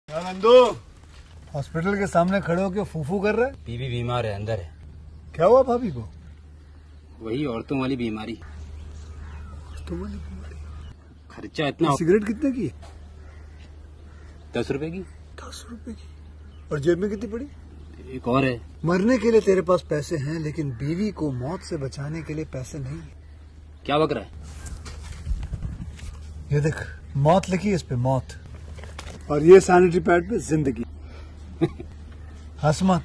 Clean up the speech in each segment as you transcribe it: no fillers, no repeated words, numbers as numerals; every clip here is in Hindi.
क्या नंदू, हॉस्पिटल के सामने खड़े होकर फूफू कर रहे? बीवी बीमार है, अंदर है। क्या हुआ भाभी को? वही औरतों वाली बीमारी। तो बोली बीमारी। खर्चा इतना। सिगरेट कितने की? 10 रुपए की। 10 रुपए की। और जेब में कितनी पड़ी? एक और है। मरने के लिए तेरे पास पैसे हैं, लेकिन बीवी को मौत से बचाने के लिए पैसे नहीं है। क्या बक रहा है? ये देख, मौत लिखी है इस पे, मौत। और ये सैनिटरी पैड पे जिंदगी। हंस मत।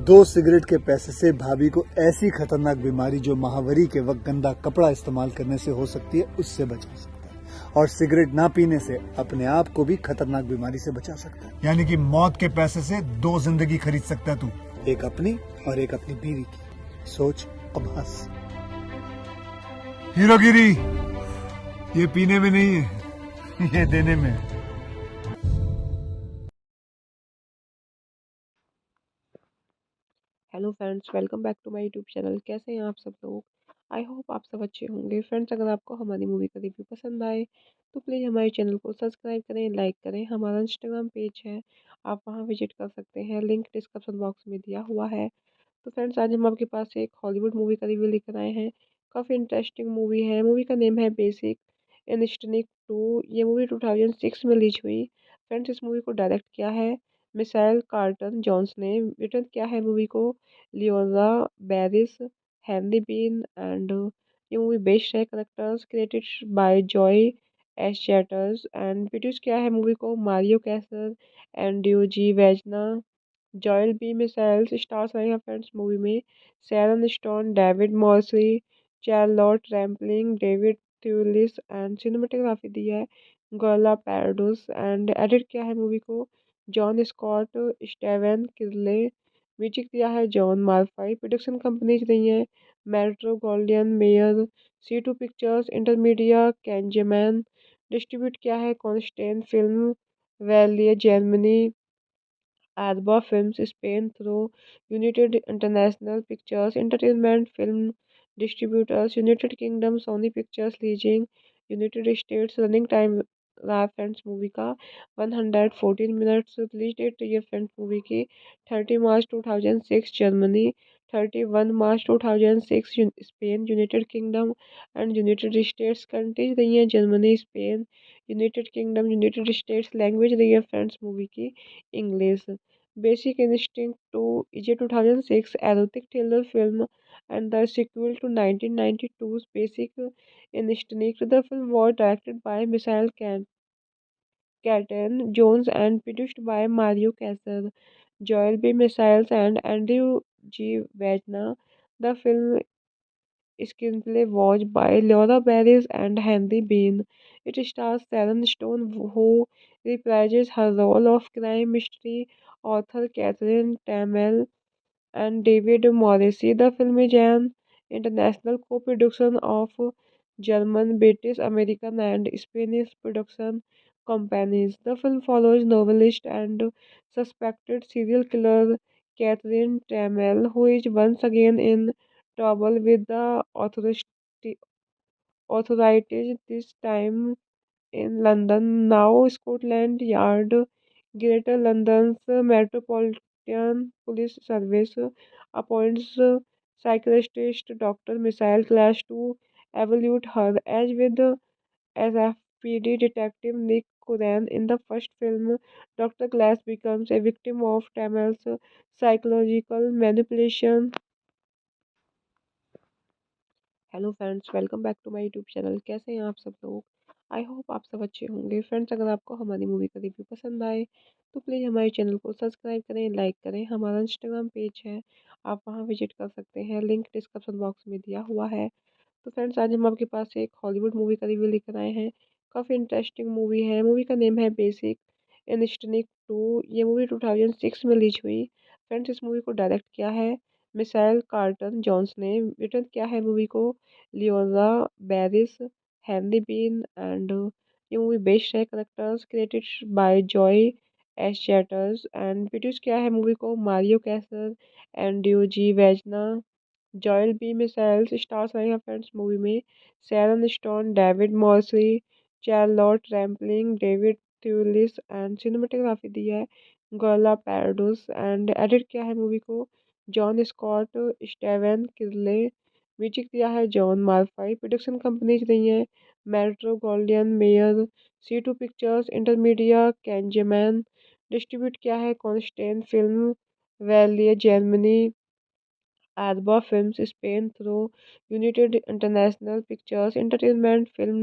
2 सिगरेट के पैसे से भाभी को ऐसी खतरनाक बीमारी जो महावरी के वक्त गंदा कपड़ा इस्तेमाल करने से हो सकती है, उससे बचा सकता है। और सिगरेट ना पीने से अपने आप को भी खतरनाक बीमारी से बचा सकता है। यानी कि मौत के पैसे से 2 जिंदगी खरीद सकता है तू, एक अपनी और एक अपनी बीवी की। सोच, अब हंस। हीरोगिरी ये पीने में नहीं है, ये देने में है। Hello friends, welcome back to my YouTube channel. कैसे हैं आप सब लोग? आई होप आप सब अच्छे होंगे। फ्रेंड्स, अगर आपको हमारी मूवी का रिव्यू पसंद आए तो प्लीज़ हमारे चैनल को सब्सक्राइब करें, लाइक करें। हमारा इंस्टाग्राम पेज है, आप वहां विजिट कर सकते हैं, लिंक डिस्क्रिप्शन बॉक्स में दिया हुआ है। तो फ्रेंड्स, आज हम आपके पास एक हॉलीवुड मूवी का रिव्यू लेकर आए हैं। काफ़ी इंटरेस्टिंग मूवी है। मूवी का नेम है बेसिक इंस्टिंक्ट 2। ये मूवी 2006 में रिलीज हुई। फ्रेंड्स, इस मूवी को डायरेक्ट किया है मिसाइल कार्टन जॉन्स ने। रिटर्न किया है मूवी को Leora Barish, Henry Bean and ये मूवी बेस्ड है characters created by Joe Eszterhas and produce किया है मूवी को Mario Kassar and ड्यूजी Vajna. Joel B Michaels stars रहे हैं फ्रेंड्स मूवी में Sharon Stone, David Morrissey, Charlotte Rampling, David Thewlis and cinematography दी है गोला पैराडोस एंड एडिट किया है मूवी को जॉन स्कॉट स्टेवन किर्ले। म्यूजिक दिया है जॉन मार्फाई। प्रोडक्शन कंपनीज रही हैं Metro Goldwyn Mayer, C2 pictures, Intermedia, Kanzaman. Distribute किया है Constantin film Verleih Germany, Arba Films Spain through United International Pictures Entertainment Film Distributors, United Kingdom Sony Pictures Leasing, United States running time रहा फ्रेंड्स मूवी का 114 मिनट्स। रिलीज डेट ये फ्रेंड्स मूवी की 30 मार्च 2006 Germany, 31 March 2006 Spain, United kingdom and United states. Countries रही हैं Germany, Spain, United kingdom, United states. Language रही है फ्रेंड्स मूवी की English. Basic Instinct 2 is a 2006 erotic thriller film and the sequel to 1992's Basic Instinct. The film was directed by Michael Caton Jones and produced by Mario Casar, Joel B. Missiles, and Andrew G. Wagner. The film screenplay was by Laura Barris and Henry Bean. It stars Sharon Stone, who reprises her role of crime mystery author Catherine Tamel, and David Morrissey. The film is an international co-production of German, British, American, and Spanish production companies. The film follows novelist and suspected serial killer Catherine Tamel, who is once again in trouble with the authorities, this time in London. Now Scotland Yard, Greater London's Metropolitan Police Service, appoints psychiatrist Dr. Michael Clash to evaluate her. As with SFPD detective Nick Curran in the first film, Dr. Glass becomes a victim of Tamel's psychological manipulation. Hello friends, welcome back to my YouTube channel. कैसे हैं आप सब लोग? आई होप आप सब अच्छे होंगे। फ्रेंड्स, अगर आपको हमारी मूवी का रिव्यू पसंद आए तो प्लीज़ हमारे चैनल को सब्सक्राइब करें, लाइक करें। हमारा इंस्टाग्राम पेज है, आप वहां विजिट कर सकते हैं, लिंक डिस्क्रिप्शन बॉक्स में दिया हुआ है। तो फ्रेंड्स, आज हम आपके पास एक हॉलीवुड मूवी का रिव्यू लेकर आए हैं। काफ़ी इंटरेस्टिंग मूवी है। मूवी का नेम है बेसिक इंस्टिंक्ट 2। ये मूवी 2006 में रिलीज हुई। फ्रेंड्स, इस मूवी को डायरेक्ट किया है मिसाइल कार्टन जॉन्स ने। रिटर्न किया है मूवी को Leora Barish, Henry Bean and ये मूवी बेस्ड है characters created by Joe Eszterhas and produce किया है मूवी को Mario Kassar and ड्यूजी Vajna. Joel B Michaels stars रहे हैं फ्रेंड्स मूवी में Sharon Stone, David Morrissey, Charlotte Rampling, David Thewlis and cinematography दी है गोला पैराडोस एंड एडिट किया है मूवी को जॉन स्कॉट स्टेवन किर्ले। म्यूजिक दिया है जॉन मार्फाई। प्रोडक्शन कंपनीज रही हैं Metro Goldwyn Mayer C two pictures Intermedia Kanzaman. Distribute किया है Constantin film Verleih Germany Arba Films Spain through United International Pictures Entertainment Film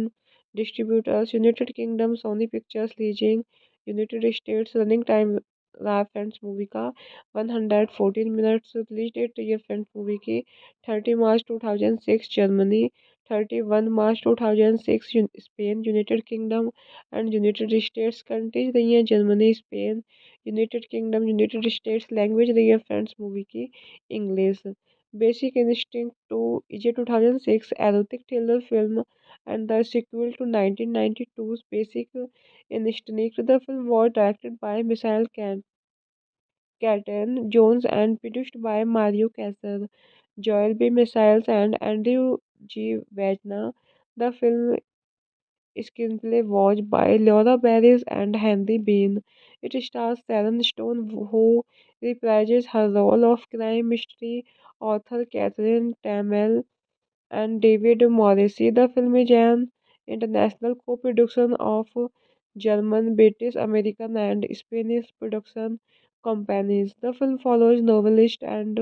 Distributors United Kingdom Sony Pictures Leasing United States Running time रहा फ्रेंड्स मूवी का 114 मिनट्स। रिलीज डेट रही है फ्रेंड्स मूवी की 30 मार्च 2006 Germany 31 March 2006 Spain United kingdom and United states. Countries रही हैं Germany Spain United kingdom United states. Language रही है फ्रेंड्स मूवी की English. Basic Instinct 2 is a 2006 erotic thriller film and the sequel to 1992's Basic Instinct. The film was directed by Michael Caton Jones and produced by Mario Casar, Joel B. Missiles, and Andrew G. Wagner. The film screenplay was by Laura Barris and Henry Bean. It stars Sharon Stone, who reprises her role of crime mystery author Catherine Tamel, and David Morrissey. The film is an international co-production of German, British, American, and Spanish production companies. The film follows novelist and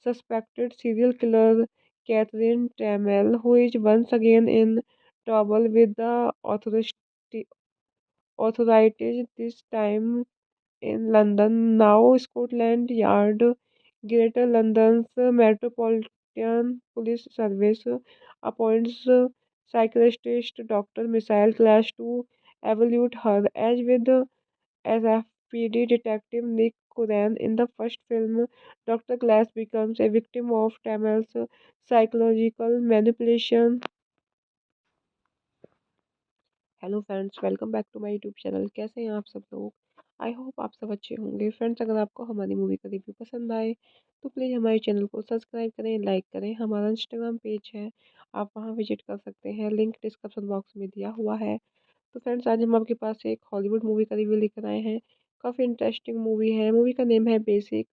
suspected serial killer Catherine Tamel, who is once again in trouble with the authorities, this time in London. Now Scotland Yard, Greater London's Metropolitan Police Service, appoints psychiatrist Dr. Michael Clash to evaluate her. As with SFPD detective Nick Curran in the first film, Dr. Glass becomes a victim of Tamel's psychological manipulation. Hello friends, welcome back to my YouTube channel. कैसे हैं आप सब लोग? आई होप आप सब अच्छे होंगे। फ्रेंड्स, अगर आपको हमारी मूवी का रिव्यू पसंद आए तो प्लीज़ हमारे चैनल को सब्सक्राइब करें, लाइक करें। हमारा इंस्टाग्राम पेज है, आप वहां विजिट कर सकते हैं, लिंक डिस्क्रिप्शन बॉक्स में दिया हुआ है। तो फ्रेंड्स, आज हम आपके पास एक हॉलीवुड मूवी का रिव्यू लेकर आए हैं। काफ़ी इंटरेस्टिंग मूवी है। मूवी का नेम है बेसिक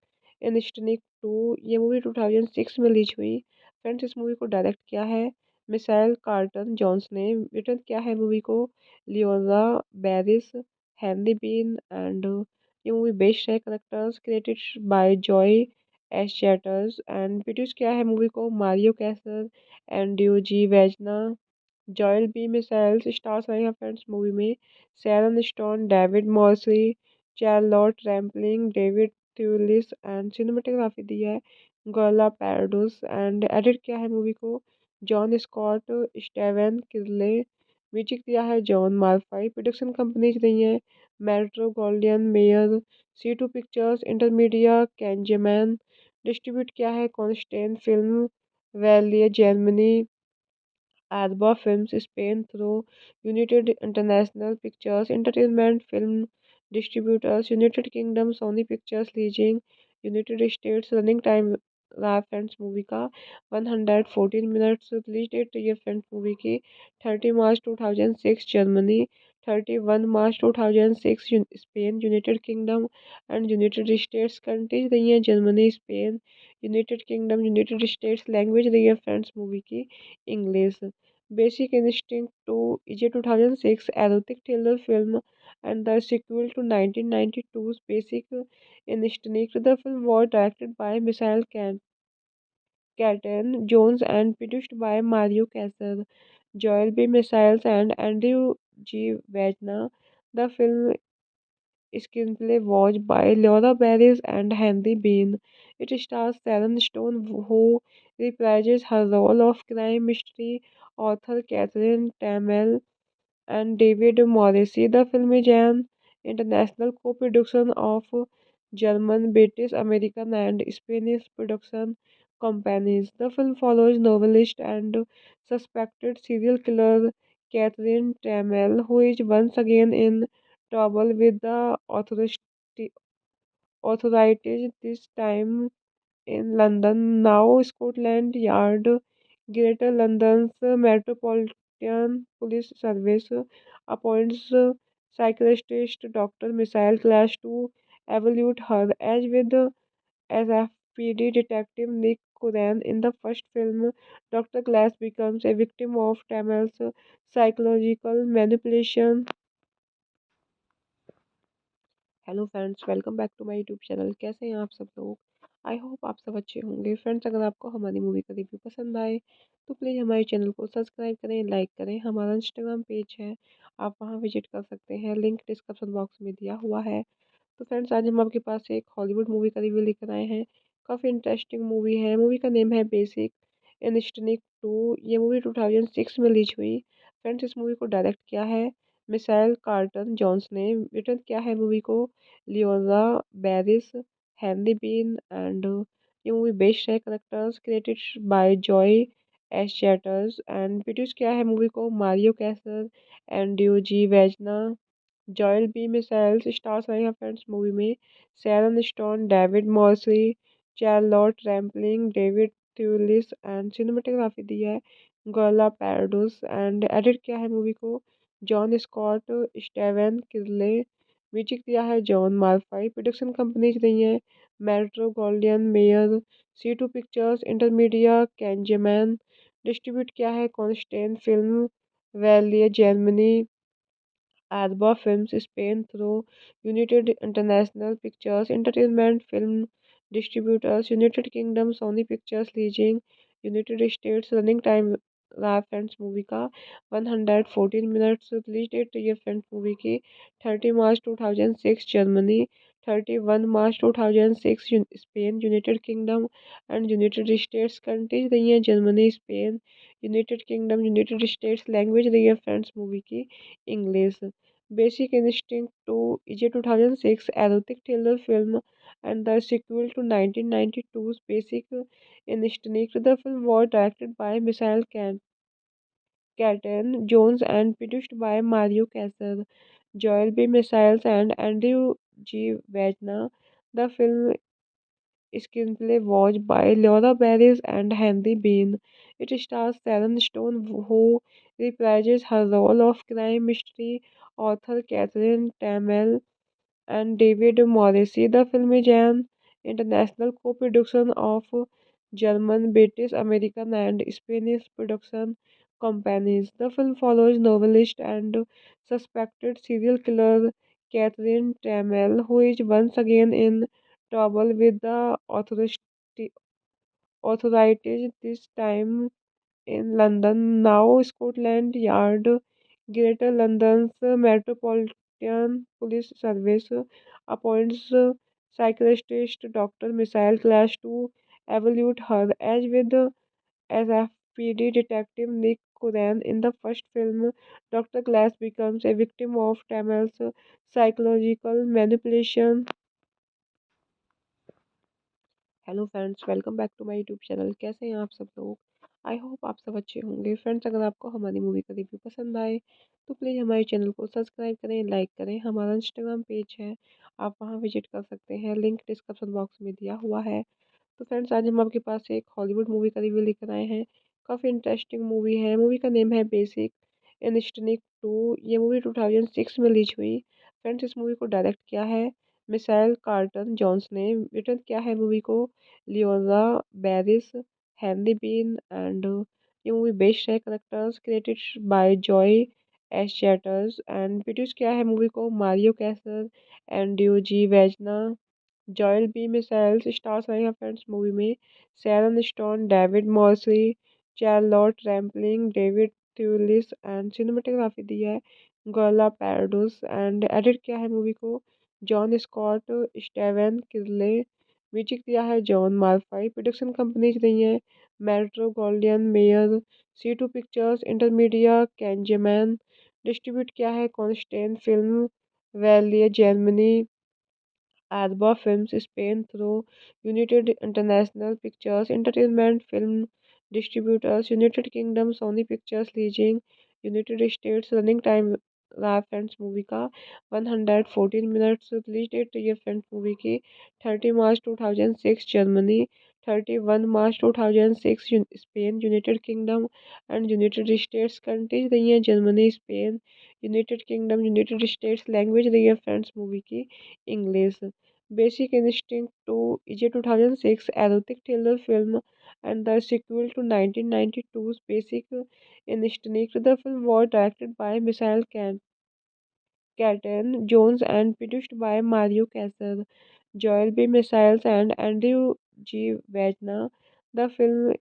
इंस्टिंक्ट 2। ये मूवी 2006 में रिलीज हुई। फ्रेंड्स, इस मूवी को डायरेक्ट किया है मिसाइल कार्टन जॉन्स ने। रिटर्न किया है मूवी को Leora Barish, Henry Bean and ये मूवी बेस्ड है characters created by Joe Eszterhas and produce किया है मूवी को Mario Kassar and G Vajna. Joel B Michaels stars रहे हैं फ्रेंड्स मूवी में Sharon Stone, David Morrissey, Charlotte Rampling, David Thewlis and cinematography दी है गोला पैराडोस एंड एडिट किया है मूवी को जॉन स्कॉट स्टेवन किर्ले। म्यूजिक दिया है जॉन मार्फाई। प्रोडक्शन कंपनीज रही हैं Metro Goldwyn Mayer C two pictures Intermedia Kanzaman. Distribute किया है Constantin film Verleih Germany Arba Films Spain through United International Pictures Entertainment Film Distributors United Kingdom Sony Pictures Leasing United States Running time रहा फ्रेंड्स मूवी का 114 मिनट्स। रिलीज डेट रही है फ्रेंड्स मूवी की 30 मार्च 2006 Germany 31 March 2006 Spain United kingdom and United states. Countries रही हैं Germany Spain United kingdom United states. Language रही है फ्रेंड्स मूवी की English. Basic Instinct 2 is a 2006 erotic thriller film and the sequel to 1992's Basic Instinct. The film was directed by Michael Caton Jones and produced by Mario Casar, Joel B. Missiles, and Andrew G. Wagner. The film screenplay was by Laura Barris and Henry Bean. It stars Sharon Stone, who reprises her role of crime mystery author Catherine Tamel, and David Morrissey. The film is an international co-production of German, British, American, and Spanish production companies. The film follows novelist and suspected serial killer Catherine Tamel, who is once again in trouble with the authorities, this time in London. Now Scotland Yard, Greater London's Metropolitan Police Service, appoints psychiatrist Dr. Missile Clash to evaluate her as FPD detective Nick Curran. In the first film, Dr. Glass becomes a victim of Tamel's psychological manipulation. Hello friends, welcome back to my YouTube channel. कैसे हैं आप सब लोग? आई होप आप सब अच्छे होंगे। फ्रेंड्स, अगर आपको हमारी मूवी का रिव्यू पसंद आए तो प्लीज़ हमारे चैनल को सब्सक्राइब करें, लाइक करें। हमारा इंस्टाग्राम पेज है, आप वहां विजिट कर सकते हैं, लिंक डिस्क्रिप्शन बॉक्स में दिया हुआ है। तो फ्रेंड्स, आज हम आपके पास एक हॉलीवुड मूवी का रिव्यू लेकर आए हैं। काफ़ी इंटरेस्टिंग मूवी है। मूवी का नेम है बेसिक इंस्टिंक्ट 2। ये मूवी 2006 में रिलीज हुई। फ्रेंड्स, इस मूवी को डायरेक्ट किया है मिसाइल कार्टन जॉन्स ने। रिटर्न किया है मूवी को Leora Barish, Henry Bean and ये मूवी बेस्ड है characters created by Joe Eszterhas and produce किया है मूवी को Mario Kassar and ड्यूजी Vajna. Joel B Michaels stars रहे हैं फ्रेंड्स मूवी में Sharon Stone, David Morrissey, Charlotte Rampling, David Thewlis and cinematography दी है गोला पैराडोस एंड एडिट किया है मूवी को जॉन स्कॉट स्टेवन किर्ले। म्यूजिक दिया है जॉन मार्फाई। प्रोडक्शन कंपनीज रही हैं Metro Goldwyn Mayer, C2 pictures, Intermedia, Kanzaman. Distribute किया है Constantin film Verleih Germany, Arba Films Spain through United International Pictures Entertainment Film Distributors, United Kingdom Sony Pictures Leasing, United States running time रहा फ्रेंड्स मूवी का 114 मिनट्स। रिलीज डेट ये फ्रेंड्स मूवी की 30 मार्च 2006 Germany, 31 March 2006 Spain, United kingdom and United states. Countries रही हैं Germany, Spain, United kingdom, United states. Language रही है फ्रेंड्स मूवी की English. Basic Instinct 2 is a 2006 erotic thriller film and the sequel to 1992's Basic Instinct. The film was directed by Michael Caton Jones and produced by Mario Casar, Joel B. Missiles, and Andrew G. Wagner. The film screenplay was by Laura Barris and Henry Bean. It stars Sharon Stone, who reprises her role of crime mystery author Catherine Tamel, and David Morrissey. The film is an international co-production of German, British, American, and Spanish production companies. The film follows novelist and suspected serial killer Catherine Tamel, who is once again in trouble with the authorities, this time in London. Now Scotland Yard, Greater London's Metropolitan Police Service, appoints psychiatrist Dr. Michael Clash to evaluate her as FPD detective Nick Curran. In the first film, Dr. Glass becomes a victim of Tamel's psychological manipulation. Hello friends, welcome back to my YouTube channel. कैसे हैं आप सब लोग? आई होप आप सब अच्छे होंगे। फ्रेंड्स, अगर आपको हमारी मूवी का रिव्यू पसंद आए तो प्लीज़ हमारे चैनल को सब्सक्राइब करें, लाइक करें। हमारा इंस्टाग्राम पेज है, आप वहां विजिट कर सकते हैं, लिंक डिस्क्रिप्शन बॉक्स में दिया हुआ है। तो फ्रेंड्स, आज हम आपके पास एक हॉलीवुड मूवी का रिव्यू लेकर आए हैं। काफ़ी इंटरेस्टिंग मूवी है। मूवी का नेम है बेसिक इंस्टिंक्ट 2। ये मूवी 2006 में रिलीज हुई। फ्रेंड्स, इस मूवी को डायरेक्ट किया है मिसाइल कार्टन जॉन्स ने। रिटर्न किया है मूवी को Leora Barish, Henry Bean and ये मूवी बेस्ड है characters created by Joe Eszterhas and produce किया है मूवी को Mario Kassar and ड्यूजी Vajna. Joel B Michaels stars रहे हैं फ्रेंड्स मूवी में Sharon Stone, David Morrissey, Charlotte Rampling, David Thewlis and cinematography दी है गोला पैराडोस एंड एडिट किया है मूवी को जॉन स्कॉट स्टेवन किर्ले। म्यूजिक दिया है जॉन मार्फाई। प्रोडक्शन कंपनीज रही हैं Metro Goldwyn Mayer, C2 pictures, Intermedia, Kanzaman. Distribute किया है Constantin film Verleih Germany, Arba Films Spain through United International Pictures Entertainment Film Distributors, United Kingdom Sony Pictures Leasing, United States running time रहा फ्रेंड्स मूवी का 114 मिनट्स। रिलीज डेट ये फ्रेंड्स मूवी की 30 मार्च 2006 Germany, 31 March 2006 Spain, United kingdom and United states. Countries रही हैं Germany, Spain, United kingdom, United states. Language रही है फ्रेंड्स मूवी की English. Basic instinct 2 is a 2006 erotic thriller film and the sequel to 1992's Basic Instinct. The film was directed by Michael Caton Jones and produced by Mario Casar, Joel B. Missiles, and Andrew G. Wagner. The film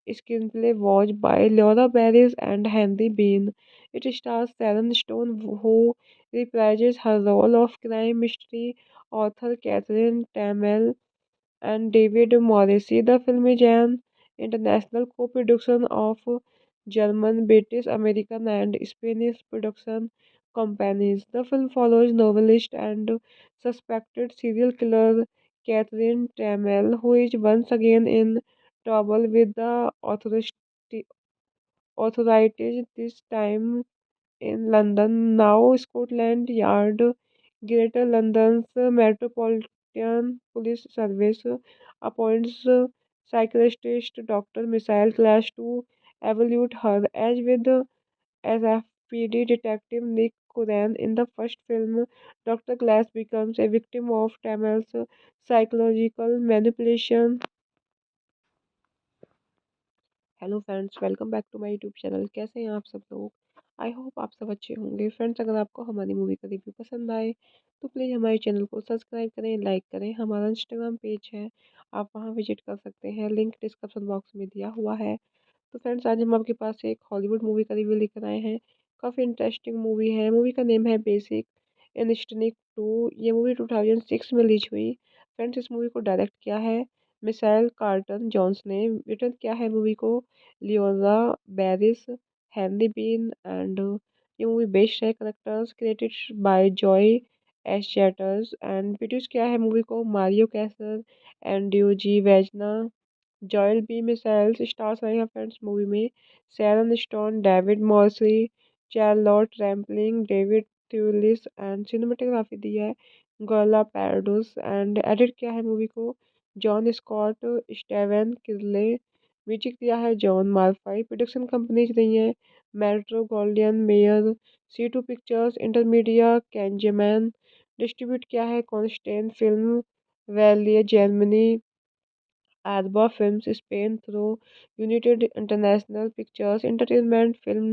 screenplay was by Laura Barris and Henry Bean. It stars Sharon Stone, who reprises her role of crime mystery author Catherine Tamel, and David Morrissey. The film is an international co-production of German, British, American, and Spanish production companies. The film follows novelist and suspected serial killer Catherine Tamel, who is once again in trouble with the authorities, this time in London. Now Scotland Yard, Greater London's Metropolitan Police Service, appoints psychiatrist Dr. Michael Clash to evaluate her. As with SFPD detective Nick Curran in the first film, Dr. Glass becomes a victim of Tamel's psychological manipulation. Hello friends, welcome back to my YouTube channel. कैसे हैं आप सब लोग? आई होप आप सब अच्छे होंगे। फ्रेंड्स, अगर आपको हमारी मूवी का रिव्यू पसंद आए तो प्लीज़ हमारे चैनल को सब्सक्राइब करें, लाइक करें। हमारा इंस्टाग्राम पेज है, आप वहां विजिट कर सकते हैं, लिंक डिस्क्रिप्शन बॉक्स में दिया हुआ है। तो फ्रेंड्स, आज हम आपके पास एक हॉलीवुड मूवी का रिव्यू लेकर आए हैं। काफ़ी इंटरेस्टिंग मूवी है। मूवी का नेम है बेसिक इंस्टिंक्ट 2। ये मूवी 2006 में रिलीज हुई। फ्रेंड्स, इस मूवी को डायरेक्ट किया है मिसाइल कार्टन जॉन्स ने। रिटर्न किया है मूवी को Leora Barish, Henry Bean, and ये मूवी बेस्ड है characters created by Joe Eszterhas, and produce किया है मूवी को Mario Kassar and D Vajna. Joel B Michaels stars रहे हैं फ्रेंड्स मूवी में Sharon Stone, David Morrissey, Charlotte Rampling, David Thewlis, and cinematography दी है गोला पैराडोस, एंड एडिट किया है मूवी को जॉन स्कॉट स्टेवन किर्ले। म्यूजिक दिया है जॉन मार्फाई। प्रोडक्शन कंपनीज रही हैं Metro Goldwyn Mayer, C2 pictures, Intermedia, Kanzaman. Distribute किया है Constantin film Verleih Germany, Arba Films Spain through United International Pictures Entertainment Film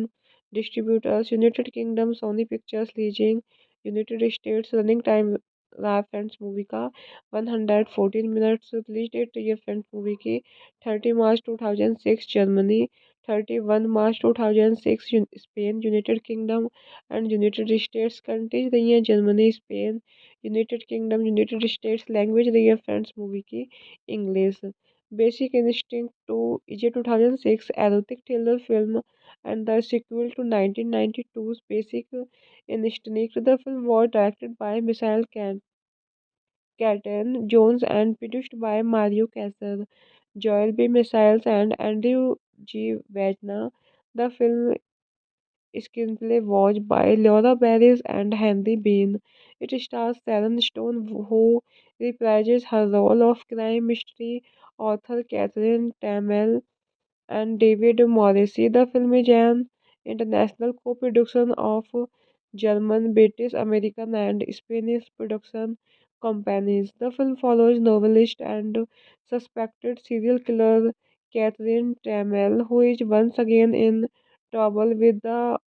Distributors, United Kingdom Sony Pictures Leasing, United States। Running time रहा फ्रेंड्स मूवी का 114 मिनट्स। रिलीज डेट ये फ्रेंड्स मूवी की 30 मार्च 2006 Germany, 31 March 2006 Spain, United kingdom and United states. Countries रही हैं Germany, Spain, United kingdom, United states. Language रही है फ्रेंड्स मूवी की English. Basic Instinct 2 is a 2006 erotic thriller film and the sequel to 1992's Basic Instinct. The film was directed by Michael Caton Jones and produced by Mario Casar, Joel B. Missiles, and Andrew G. Wagner. The film screenplay was by Laura Barris and Henry Bean. It stars Sharon Stone, who reprises her role of crime mystery author Catherine Tamel, and David Morrissey. The film is an international co-production of German, British, American, and Spanish production companies. The film follows novelist and suspected serial killer Catherine Tamel, who is once again in trouble with the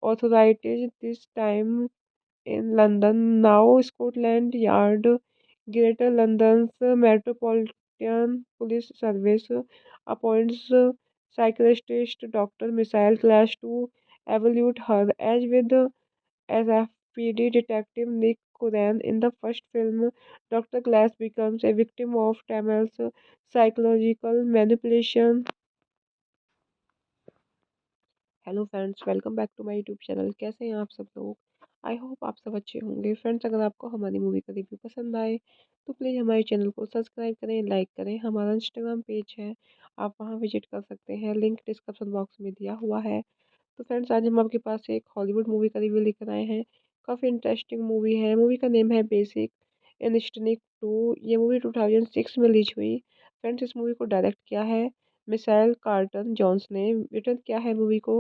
authorities, this time in London. Now Scotland Yard, Greater London's Metropolitan Police Service, appoints psychiatrist Dr. Michael Clash to evaluate her. As with SFPD detective Nick Curran in the first film, Dr. Glass becomes a victim of Tamel's psychological manipulation. Hello friends, welcome back to my YouTube channel. कैसे हैं आप सब लोग? आई होप आप सब अच्छे होंगे। फ्रेंड्स, अगर आपको हमारी मूवी का रिव्यू पसंद आए तो प्लीज़ हमारे चैनल को सब्सक्राइब करें, लाइक करें। हमारा इंस्टाग्राम पेज है, आप वहां विजिट कर सकते हैं, लिंक डिस्क्रिप्शन बॉक्स में दिया हुआ है। तो फ्रेंड्स, आज हम आपके पास एक हॉलीवुड मूवी का रिव्यू लेकर आए हैं। काफ़ी इंटरेस्टिंग मूवी है। मूवी का नेम है बेसिक इंस्टिनिक 2 ये मूवी 2006 में रिलीज हुई। फ्रेंड्स इस मूवी को डायरेक्ट किया है मिसाइल कार्टन जोन्स ने। रिटर्न किया है मूवी को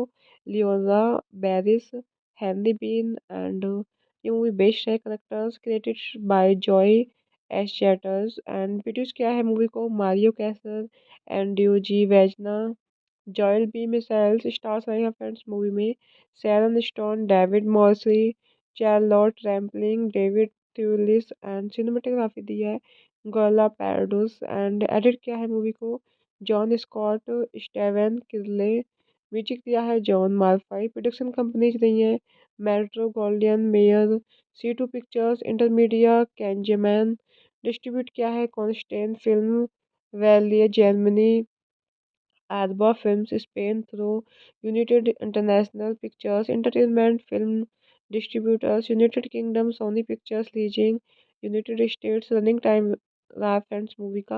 Leora Barish, Henry Bean and ये मूवी बेस्ड है characters created by Joe Eszterhas and produce किया है मूवी को Mario Kassar and ड्यूजी Vajna. Joel B Michaels stars रहे हैं फ्रेंड्स मूवी में Sharon Stone, David Morrissey, Charlotte Rampling, David Thewlis and cinematography दी है गोला पैराडोस एंड एडिट किया है मूवी को जॉन स्कॉट, स्टेवन किर्ले। म्यूजिक दिया है जॉन मार्फाई। प्रोडक्शन कंपनीज रही हैं Metro Goldwyn Mayer, C2 pictures, Intermedia, Kanzaman. Distribute किया है Constantin film Verleih Germany, Arba Films Spain through United International Pictures Entertainment Film Distributors, United Kingdom Sony Pictures Leasing, United States Running time रहा फ्रेंड्स मूवी का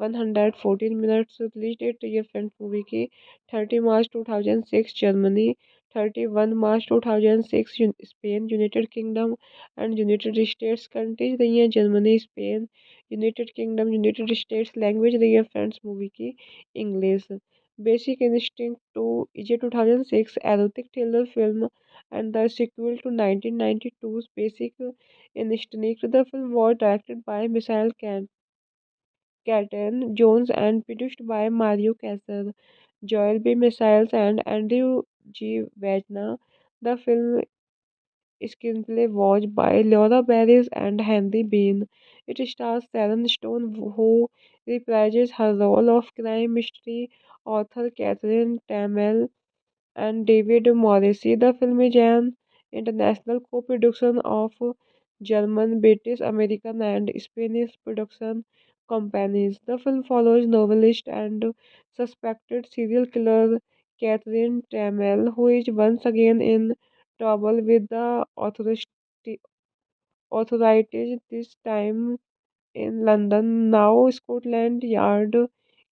114 मिनट्स। रिलीज डेट ये फ्रेंड्स मूवी की 30 मार्च 2006 Germany, 31 March 2006 Spain, United kingdom and United states. Countries रही हैं Germany, Spain, United kingdom, United states. Language रही है फ्रेंड्स मूवी की English. Basic Instinct 2 is a 2006 erotic thriller film and the sequel to 1992's Basic Instinct. The film was directed by Michael Caton Jones and produced by Mario Casar, Joel B. Missiles, and Andrew G. Wagner. The film screenplay was by Laura Barris and Henry Bean. It stars Sharon Stone, who reprises her role of crime mystery author Catherine Tamel, and David Morrissey. The film is an international co-production of German, British, American, and Spanish production companies. The film follows novelist and suspected serial killer Catherine Tamel, who is once again in trouble with the authorities, this time in London. Now Scotland Yard,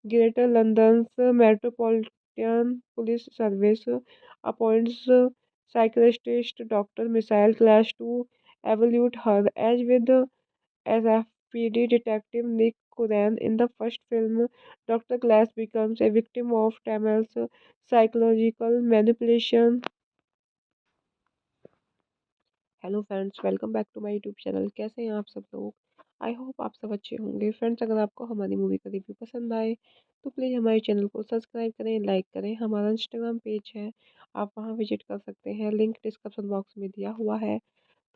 Greater London's Metropolitan Police Service, appoints psychiatrist Dr. Michael Clash to evaluate her. As with SFPD detective Nick Curran in the first film, Dr. Glass becomes a victim of Tamel's psychological manipulation. Hello friends, welcome back to my YouTube channel. कैसे हैं आप सब लोग? आई होप आप सब अच्छे होंगे। फ्रेंड्स अगर आपको हमारी मूवी का रिव्यू पसंद आए तो प्लीज़ हमारे चैनल को सब्सक्राइब करें, लाइक करें। हमारा इंस्टाग्राम पेज है, आप वहां विजिट कर सकते हैं, लिंक डिस्क्रिप्शन बॉक्स में दिया हुआ है।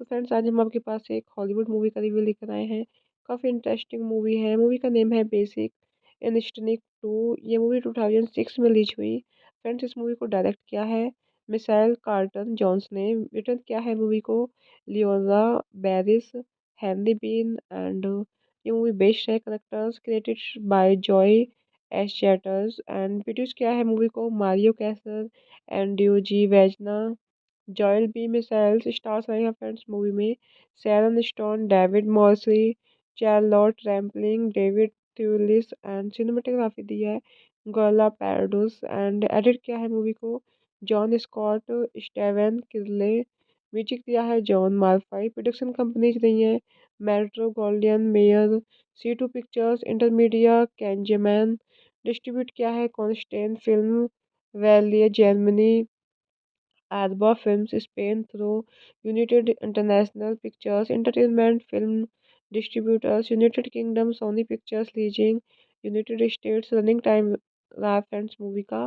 तो फ्रेंड्स आज हम आपके पास एक हॉलीवुड मूवी का रिव्यू लेकर आए हैं। काफ़ी इंटरेस्टिंग मूवी है। मूवी का नेम है बेसिक इंस्टिंक्ट 2। ये मूवी 2006 में रिलीज हुई। फ्रेंड्स इस मूवी को डायरेक्ट किया है मिसाइल कार्टन जोन्स ने। रिटर्न किया है मूवी को Leora Barish, Henry Bean and ये मूवी बेस्ड है characters created by Joe Eszterhas and produce किया है मूवी को Mario Kassar and ड्यूजी Vajna. Joel B Michaels stars रहे हैं फ्रेंड्स मूवी में Sharon Stone, David Morrissey, Charlotte Rampling, David Thewlis and cinematography दी है गोला पैराडोस एंड एडिट किया है मूवी को जॉन स्कॉट, स्टेवन किर्ले। म्यूजिक दिया है जॉन मार्फाई। प्रोडक्शन कंपनीज रही हैं Metro Goldwyn Mayer, C2 pictures, Intermedia, Kanzaman. Distribute किया है Constantin film Verleih Germany, Arba Films Spain through United International Pictures Entertainment Film Distributors, United Kingdom Sony Pictures Leasing, United States Running time रहा फ्रेंड्स मूवी का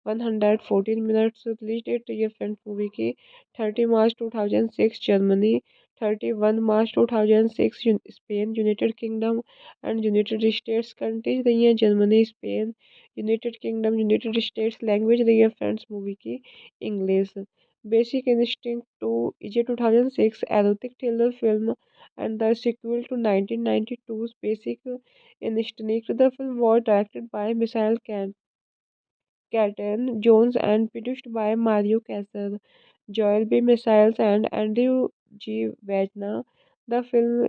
114 मिनट्स। रिलीज डेट ये फ्रेंड्स मूवी की 30 मार्च 2006 Germany, 31 March 2006 Spain, United kingdom and United states. Countries रही हैं Germany, Spain, United kingdom, United states. Language रही है फ्रेंड्स मूवी की English. Basic Instinct 2 is a 2006 erotic thriller film and the sequel to 1992's Basic Instinct. The film was directed by Michael Caton Jones and produced by Mario Casar, Joel B. Missiles, and Andrew G. Wagner. The film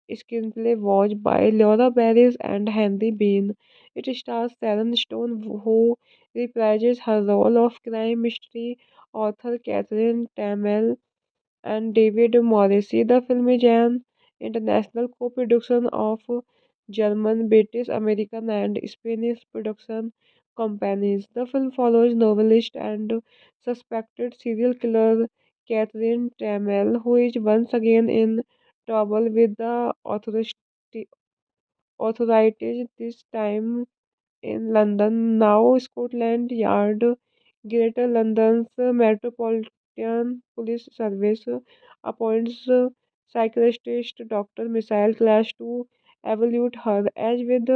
screenplay was by Laura Barris and Henry Bean. It stars Sharon Stone, who reprises her role of crime mystery author Catherine Tamel, and David Morrissey. The film is an international co-production of German, British, American, and Spanish production companies. The film follows novelist and suspected serial killer Catherine Trammell, who is once again in trouble with the authorities, this time in London. Now Scotland Yard, Greater London's Metropolitan Police Service, appoints psychiatrist Dr. Michael Clash to evaluate her. As with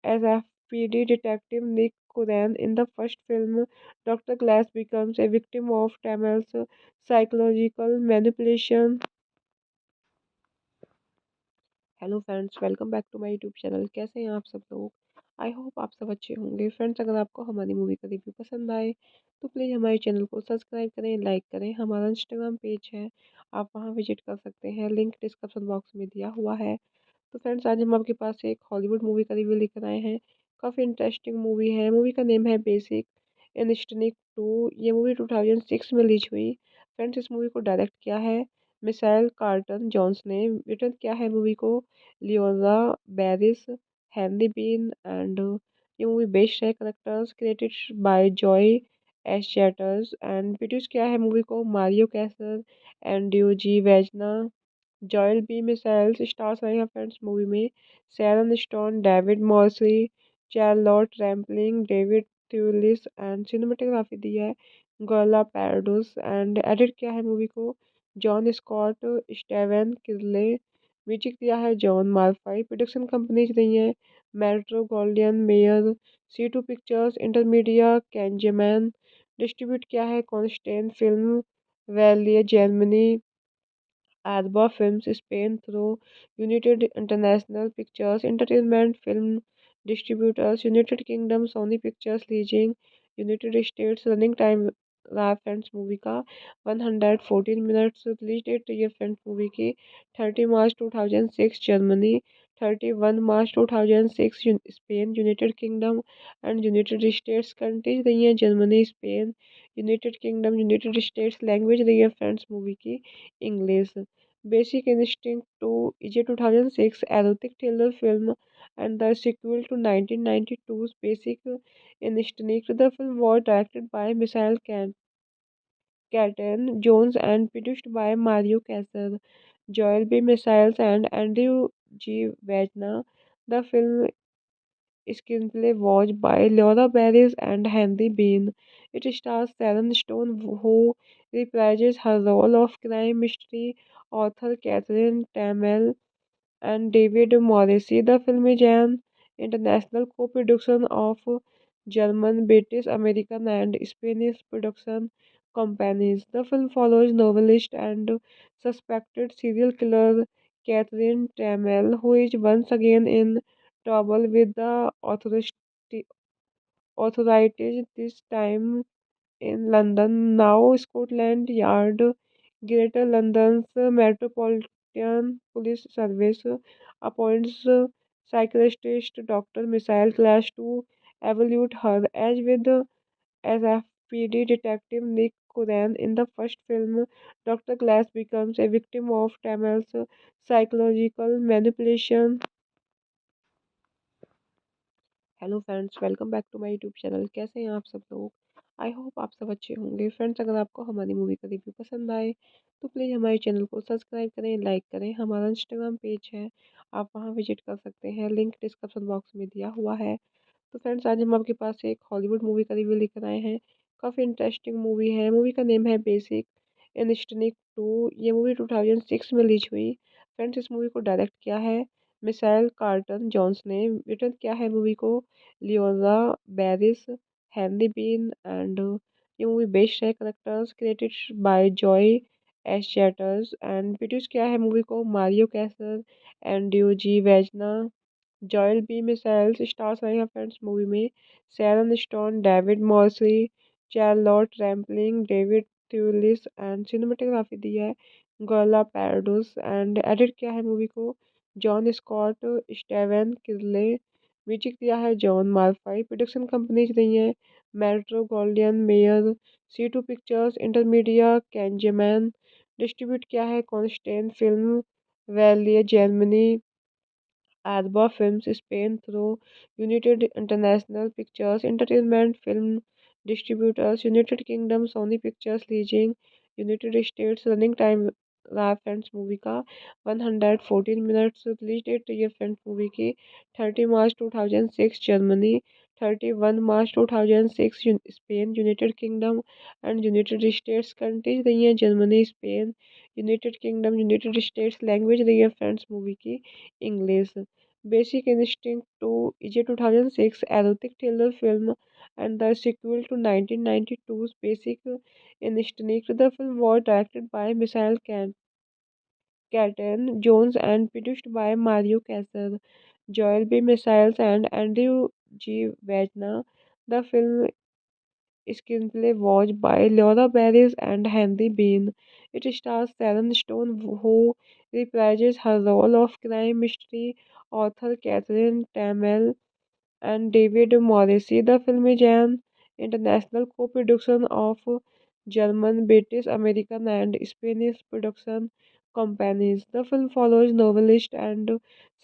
SFPD detective Nick Curran in the first film, Dr. Glass becomes a victim of Tamel's psychological manipulation. Hello friends, welcome back to my YouTube channel. कैसे हैं आप सब लोग? आई होप आप सब अच्छे होंगे। फ्रेंड्स, अगर आपको हमारी मूवी का रिव्यू पसंद आए तो प्लीज़ हमारे चैनल को सब्सक्राइब करें, लाइक करें। हमारा इंस्टाग्राम पेज है, आप वहां विजिट कर सकते हैं, लिंक डिस्क्रिप्शन बॉक्स में दिया हुआ है। तो फ्रेंड्स, आज हम आपके पास एक हॉलीवुड मूवी का रिव्यू लेकर आए हैं। काफ़ी इंटरेस्टिंग मूवी है। मूवी का नेम है बेसिक इंस्टिंक्ट 2। ये मूवी 2006 में रिलीज हुई। फ्रेंड्स, इस मूवी को डायरेक्ट किया है मिसाइल कार्टन जॉन्स ने। रिटर्न किया है मूवी को Leora Barish, Henry Bean and ये मूवी बेस्ड है characters created by Joe Eszterhas and produce किया है मूवी को Mario Kassar and ड्यूजी Vajna. Joel B Michaels stars रहे हैं फ्रेंड्स मूवी में Sharon Stone, David Morrissey, Charlotte Rampling, David Thewlis and cinematography दी है गोला पैराडोस एंड एडिट किया है मूवी को जॉन स्कॉट स्टेवन किर्ले। म्यूजिक दिया है जॉन मार्फाई। प्रोडक्शन कंपनीज रही हैं Metro Goldwyn Mayer, C2 pictures, Intermedia, Kanzaman. Distribute किया है Constantin film Verleih Germany, Arba Films Spain through United International Pictures Entertainment Film Distributors, United Kingdom Sony Pictures Leasing, United States Running time रहा फ्रेंड्स मूवी का 114 मिनट्स। रिलीज डेट ये फ्रेंड्स मूवी की 30 मार्च 2006 Germany, 31 March 2006 Spain, United kingdom and United states. Countries रही हैं Germany, Spain, United kingdom, United states. Language रही है फ्रेंड्स मूवी की English. Basic Instinct 2 is a 2006 erotic thriller film and the sequel to 1992's Basic Instinct. The film was directed by Michael Caton Jones and produced by Mario Casar, Joel B. Missiles, and Andrew G. Wagner. The film screenplay was by Laura Barris and Henry Bean. It stars Sharon Stone, who reprises her role of crime mystery author Catherine Tamel, and David Morrissey. The film is an international co-production of German, British, American, and Spanish production companies. The film follows novelist and suspected serial killer Catherine Tamel, who is once again in trouble with the authorities, this time in London. Now Scotland Yard, Greater London's Metropolitan Police Service, appoints psychiatrist Dr. Michael Clash to evaluate her. As with SFPD detective Nick Curran in the first film, Dr. Glass becomes a victim of Tamel's psychological manipulation. Hello friends, welcome back to my YouTube channel. कैसे हैं आप सब लोग? आई होप आप सब अच्छे होंगे। फ्रेंड्स, अगर आपको हमारी मूवी का रिव्यू पसंद आए तो प्लीज़ हमारे चैनल को सब्सक्राइब करें, लाइक करें। हमारा इंस्टाग्राम पेज है, आप वहां विजिट कर सकते हैं, लिंक डिस्क्रिप्शन बॉक्स में दिया हुआ है। तो फ्रेंड्स, आज हम आपके पास एक हॉलीवुड मूवी का रिव्यू लेकर आए हैं। काफ़ी इंटरेस्टिंग मूवी है। मूवी का नेम है बेसिक इंस्टिंक्ट 2। ये मूवी 2006 में रिलीज हुई। फ्रेंड्स, इस मूवी को डायरेक्ट किया है मिसाइल कार्टन जॉन्स ने। रिटर्न किया है मूवी को Leora Barish, Henry Bean and ये मूवी बेस्ड है characters created by Joe Eszterhas and produce किया है मूवी को Mario Kassar and ड्यूजी Vajna. Joel B Michaels stars रहे हैं फ्रेंड्स मूवी में Sharon Stone, David Morrissey, Charlotte Rampling, David Thewlis and cinematography दी है गोला पैराडोस एंड एडिट किया है मूवी को जॉन स्कॉट स्टेवन किर्ले। म्यूजिक दिया है जॉन मार्फाई। प्रोडक्शन कंपनीज रही हैं Metro Goldwyn Mayer, C2 pictures, Intermedia, Kanzaman. Distribute किया है Constantin film Valley, Germany, Arba Films, Spain through United International Pictures Entertainment Film Distributors, United Kingdom, Sony Pictures Leasing, United States, running time रहा फ्रेंड्स मूवी का 114 मिनट्स, रिलीज डेट रही है फ्रेंड्स मूवी की 30 मार्च 2006 Germany, 31 March 2006 Spain, United kingdom and United states countries रही हैं Germany, Spain, United kingdom, United states. Language रही है फ्रेंड्स मूवी की English. Basic Instinct 2 is a 2006 erotic thriller film and the sequel to 1992's Basic Instinct. The film was directed by Michael Caton Jones and produced by Mario Casar, Joel B. Missiles, and Andrew G. Wagner. The film screenplay was by Laura Barris and Henry Bean. It stars Sharon Stone, who reprises her role of crime mystery author Catherine Tamel, and David Morrissey. The film is an international co-production of German, British, American, and Spanish production companies. The film follows novelist and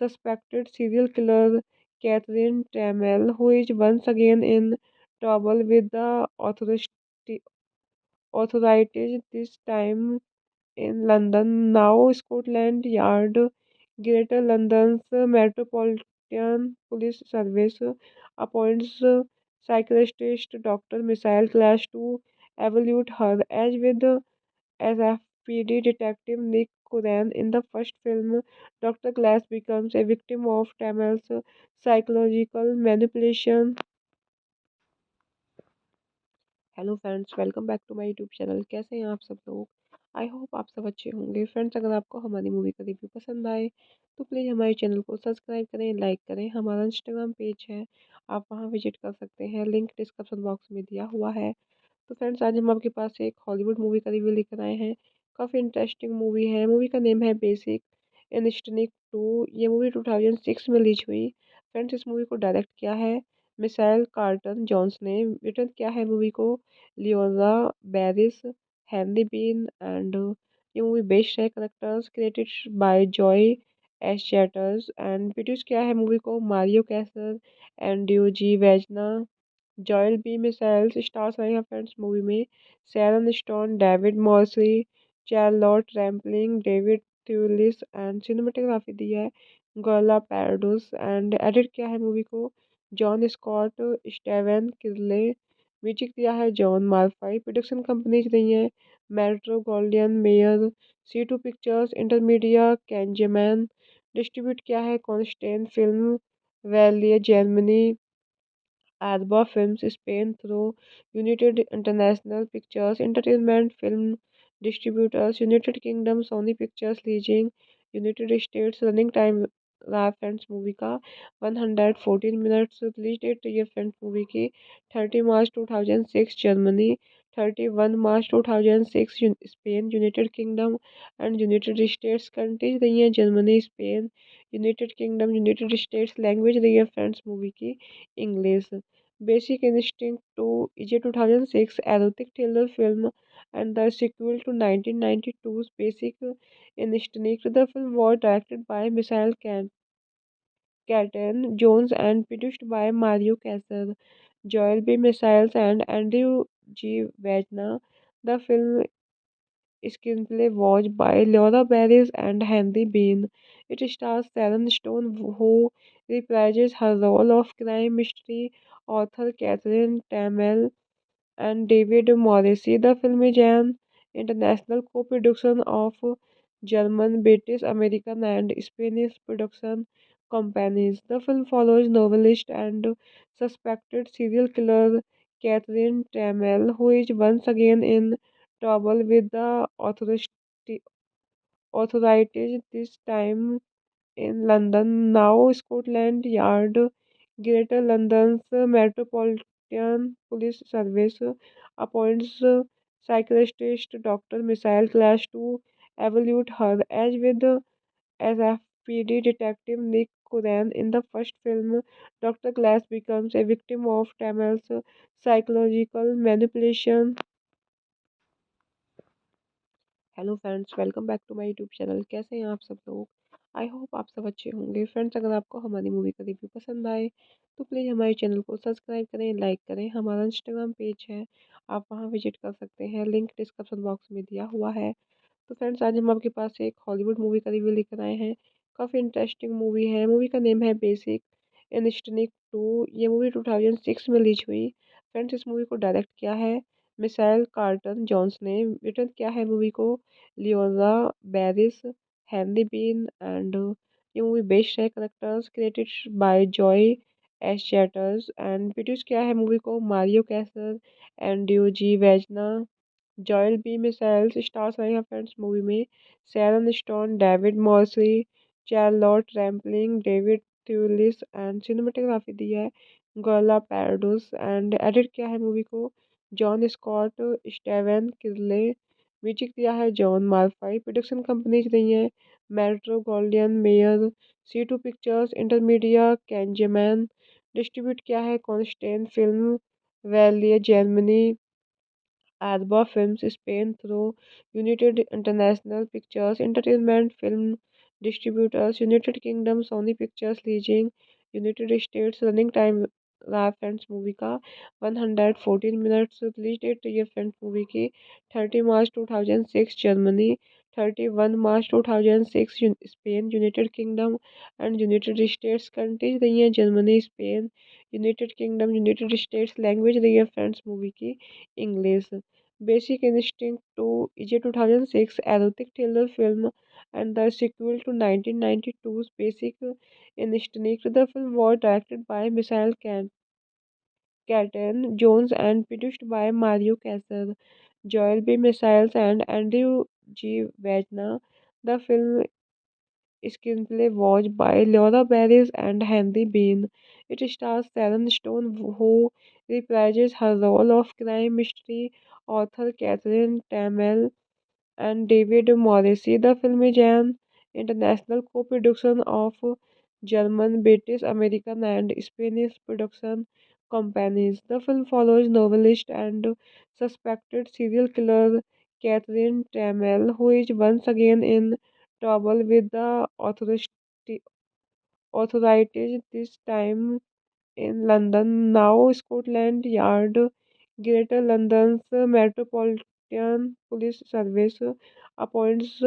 suspected serial killer Catherine Tamel, who is once again in trouble with the authorities, this time in London. Now Scotland Yard, Greater London's Metropolitan Police Service, appoints psychiatrist Dr. Michael Clash to evaluate her. As with SFPD detective Nick Curran in the first film, Dr. Glass becomes a victim of Tamel's psychological manipulation. Hello friends, welcome back to my YouTube channel. कैसे हैं आप सब लोग? आई होप आप सब अच्छे होंगे। फ्रेंड्स, अगर आपको हमारी मूवी का रिव्यू पसंद आए तो प्लीज़ हमारे चैनल को सब्सक्राइब करें, लाइक करें। हमारा इंस्टाग्राम पेज है, आप वहां विजिट कर सकते हैं, लिंक डिस्क्रिप्शन बॉक्स में दिया हुआ है। तो फ्रेंड्स, आज हम आपके पास एक हॉलीवुड मूवी का रिव्यू लेकर आए हैं। काफ़ी इंटरेस्टिंग मूवी है। मूवी का नेम है बेसिक इंस्टिंक्ट 2। ये मूवी 2006 में रिलीज हुई। फ्रेंड्स, इस मूवी को डायरेक्ट किया है मिसाइल कार्टन जॉन्स ने। रिटर्न किया है मूवी को Leora Barish, Henry Bean, and ये मूवी बेस्ड है characters created by Joe Eszterhas, and produce किया है मूवी को Mario Kassar and D Vajna. Joel B Michaels stars रहे हैं फ्रेंड्स मूवी में Sharon Stone, David Morrissey, Charlotte Rampling, David Thewlis, and cinematography दी है गोला पैराडोस, एंड एडिट किया है मूवी को जॉन स्कॉट स्टेवन किरले। म्यूजिक दिया है जॉन मार्फाई। प्रोडक्शन कंपनीज रही हैं Metro Goldwyn Mayer, C2 pictures, Intermedia, Kanzaman. Distribute किया है Constantin film, Verleih Germany, Arba Films, Spain through United International Pictures Entertainment Film Distributors, United Kingdom, Sony Pictures Leasing, United States। Running time रहा फ्रेंड्स मूवी का 114 मिनट्स, रिलीज डेट रही है फ्रेंड्स मूवी की 30 मार्च 2006 Germany, 31 March 2006 Spain, United kingdom and United states countries रही हैं Germany, Spain, United kingdom, United states. Language रही है फ्रेंड्स मूवी की English. Basic Instinct 2 is a 2006 erotic thriller film and the sequel to 1992's Basic Instinct. The film was directed by Michael Caton Jones and produced by Mario Casar, Joel B. Missiles, and Andrew G. Wagner. The film screenplay was by Laura Barris and Henry Bean. It stars Sharon Stone, who reprises her role of crime mystery author Catherine Tamel, and David Morrissey. The film is an international co-production of German, British, American, and Spanish production companies. The film follows novelist and suspected serial killer Catherine Tamel, who is once again in trouble with the authorities, this time in London. Now Scotland Yard, Greater London's Metropolitan Police Service, appoints psychiatrist Dr. Michael Clash to evaluate her. As with SFPD detective Nick Curran in the first film, Dr. Glass becomes a victim of Tamel's psychological manipulation. Hello friends, welcome back to my YouTube channel. कैसे हैं आप सब लोग? आई होप आप सब अच्छे होंगे। फ्रेंड्स, अगर आपको हमारी मूवी का रिव्यू पसंद आए तो प्लीज़ हमारे चैनल को सब्सक्राइब करें, लाइक करें। हमारा इंस्टाग्राम पेज है, आप वहां विजिट कर सकते हैं, लिंक डिस्क्रिप्शन बॉक्स में दिया हुआ है। तो फ्रेंड्स, आज हम आपके पास एक हॉलीवुड मूवी का रिव्यू लेकर आए हैं। काफ़ी इंटरेस्टिंग मूवी है। मूवी का नेम है बेसिक इंस्टिंक्ट 2। ये मूवी 2006 में रिलीज हुई। फ्रेंड्स, इस मूवी को डायरेक्ट किया है मिसाइल कार्टन जॉन्स ने। रिटर्न किया है मूवी को Leora Barish, Henry Bean and ये मूवी बेस्ड है characters created by Joe Eszterhas and produce किया है मूवी को Mario Kassar and ड्यूजी Vajna. Joel B Michaels stars रहे हैं फ्रेंड्स मूवी में Sharon Stone, David Morrissey, Charlotte Rampling, David Thewlis and cinematography दी है गोला पैराडोस एंड एडिट किया है मूवी को जॉन स्कॉट स्टेवन किर्ले। म्यूजिक दिया है जॉन मार्फाई। प्रोडक्शन कंपनीज रही हैं Metro Goldwyn Mayer, C2 pictures, Intermedia, Kanzaman. Distribute किया है Constantin film Verleih Germany, Arba Films Spain through United International Pictures Entertainment Film Distributors, United Kingdom Sony Pictures Leasing, United States running time रहा फ्रेंड्स मूवी का 114 मिनट्स। रिलीज डेट ये फ्रेंड्स मूवी की 30 मार्च 2006 Germany, 31 March 2006 Spain, United kingdom and United states. Countries रही हैं Germany, Spain, United kingdom, United states. Language रही है फ्रेंड्स मूवी की English. Basic Instinct 2 is a 2006 erotic thriller film and the sequel to 1992's Basic Instinct. The film was directed by Michael Caton Jones and produced by Mario Casar, Joel B. Missiles, and Andrew G. Wagner. The film screenplay was by Laura Barris and Henry Bean. It stars Sharon Stone, who reprises her role of crime mystery author Catherine Tamel, and David Morrissey. The film is an international co-production of German, British, American, and Spanish production companies. The film follows novelist and suspected serial killer Catherine Tamel, who is once again in trouble with the authorities, this time in London. Now Scotland Yard, Greater London's Metropolitan Police Service, appoints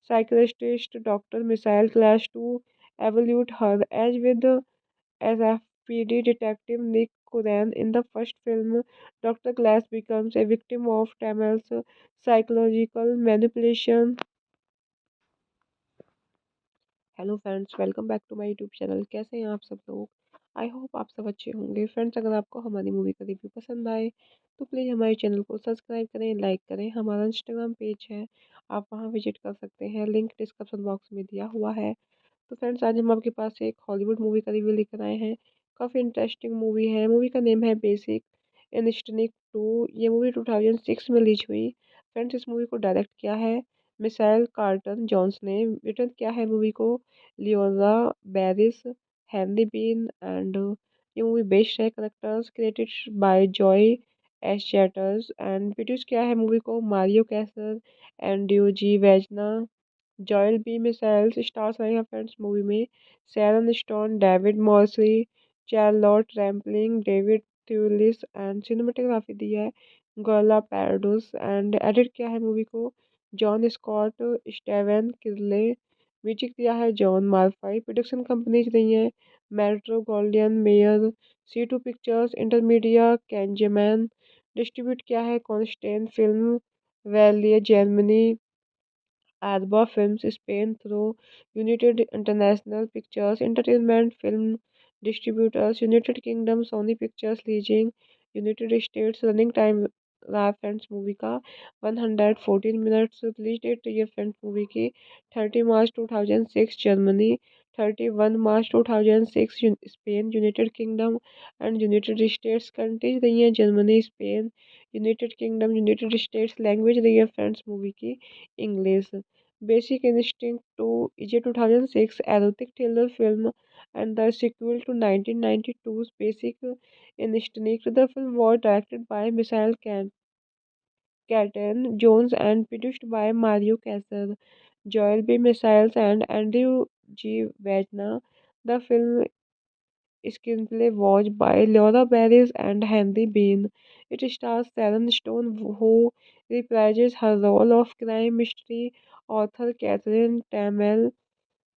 psychiatrist Dr. Michael Clash to evaluate her. As with SFPD detective Nick Curran in the first film, Dr. Glass becomes a victim of Tamel's psychological manipulation. Hello friends, welcome back to my YouTube channel. कैसे हैं आप सब लोग? आई होप आप सब अच्छे होंगे। फ्रेंड्स, अगर आपको हमारी मूवी का रिव्यू पसंद आए तो प्लीज़ हमारे चैनल को सब्सक्राइब करें, लाइक करें। हमारा इंस्टाग्राम पेज है, आप वहां विजिट कर सकते हैं, लिंक डिस्क्रिप्शन बॉक्स में दिया हुआ है। तो फ्रेंड्स, आज हम आपके पास एक हॉलीवुड मूवी का रिव्यू लेकर आए हैं। काफ़ी इंटरेस्टिंग मूवी है। मूवी का नेम है बेसिक इंस्टिंक्ट 2। ये मूवी 2006 में रिलीज हुई। फ्रेंड्स, इस मूवी को डायरेक्ट किया है मिसाइल कार्टन जॉन्स ने। रिटर्न किया है मूवी को Leora Barish, Henry Bean and ये मूवी बेस्ड है characters created by Joe Eszterhas and produce किया है मूवी को Mario Kassar and ड्यूजी Vajna. Joel B Michaels stars रहे हैं फ्रेंड्स मूवी में Sharon Stone, David Morrissey, Charlotte Rampling, David Thewlis and cinematography दी है गोला पैराडोस एंड एडिट किया है मूवी को जॉन स्कॉट स्टेवन किर्ले। म्यूजिक दिया है जॉन मार्फाई। प्रोडक्शन कंपनीज रही हैं Metro Goldwyn Mayer, C2 pictures, Intermedia, Kanzaman. Distribute किया है Constantin film Verleih Germany, Arba Films Spain through United International Pictures Entertainment Film Distributors, United Kingdom Sony Pictures Leasing, United States running time रहा फ्रेंड्स मूवी का 114 मिनट्स। रिलीज डेट ये फ्रेंड्स मूवी की 30 मार्च 2006 Germany, 31 March 2006 Spain, United kingdom and United states. Countries रही हैं Germany, Spain, United kingdom, United states. Language रही है फ्रेंड्स मूवी की English. Basic Instinct 2 is a 2006 erotic thriller film and the sequel to 1992's Basic Instinct. The film was directed by Michael Caton Jones and produced by Mario Casar, Joel B. Missiles and Andrew G. Wagner. The film screenplay was by Laura Barris and Henry Bean. It stars Sharon Stone, who reprises her role of crime mystery author Catherine Tamel,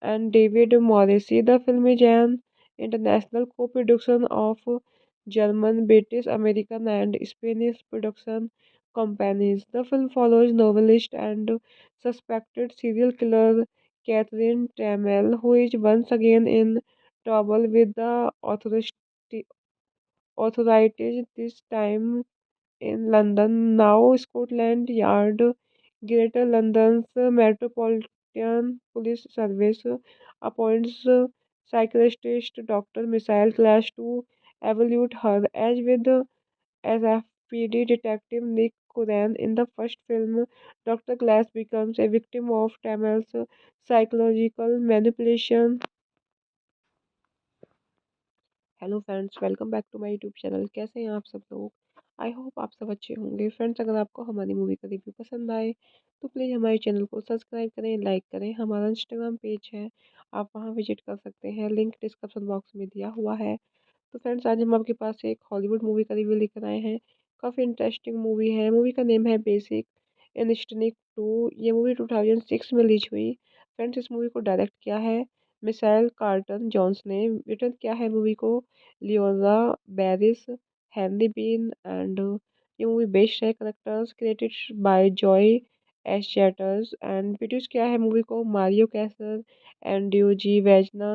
and David Morrissey. The film is an international co-production of German, British, American, and Spanish production companies. The film follows novelist and suspected serial killer Catherine Tamel, who is once again in trouble with the authorities, this time in London. Now Scotland Yard, Greater London's Metropolitan Police Service, appoints psychiatrist Dr. Michael Clash to evaluate her. As with SFPD detective Nick Curran in the first film, Dr. Glass becomes a victim of Tamel's psychological manipulation. Hello friends, welcome back to my YouTube channel. कैसे हैं आप सब लोग? आई होप आप सब अच्छे होंगे। फ्रेंड्स, अगर आपको हमारी मूवी का रिव्यू पसंद आए तो प्लीज़ हमारे चैनल को सब्सक्राइब करें, लाइक करें। हमारा इंस्टाग्राम पेज है, आप वहां विजिट कर सकते हैं, लिंक डिस्क्रिप्शन बॉक्स में दिया हुआ है। तो फ्रेंड्स, आज हम आपके पास एक हॉलीवुड मूवी का रिव्यू लेकर आए हैं। काफ़ी इंटरेस्टिंग मूवी है। मूवी का नेम है बेसिक इंस्टिंक्ट 2। ये मूवी 2006 में रिलीज हुई। फ्रेंड्स, इस मूवी को डायरेक्ट किया है मिसाइल कार्टन जॉन्स ने। रिटर्न किया है मूवी को Leora Barish, Henry Bean and ये मूवी बेस्ड है characters created by Joe Eszterhas and produce किया है मूवी को Mario Kassar and D Vajna.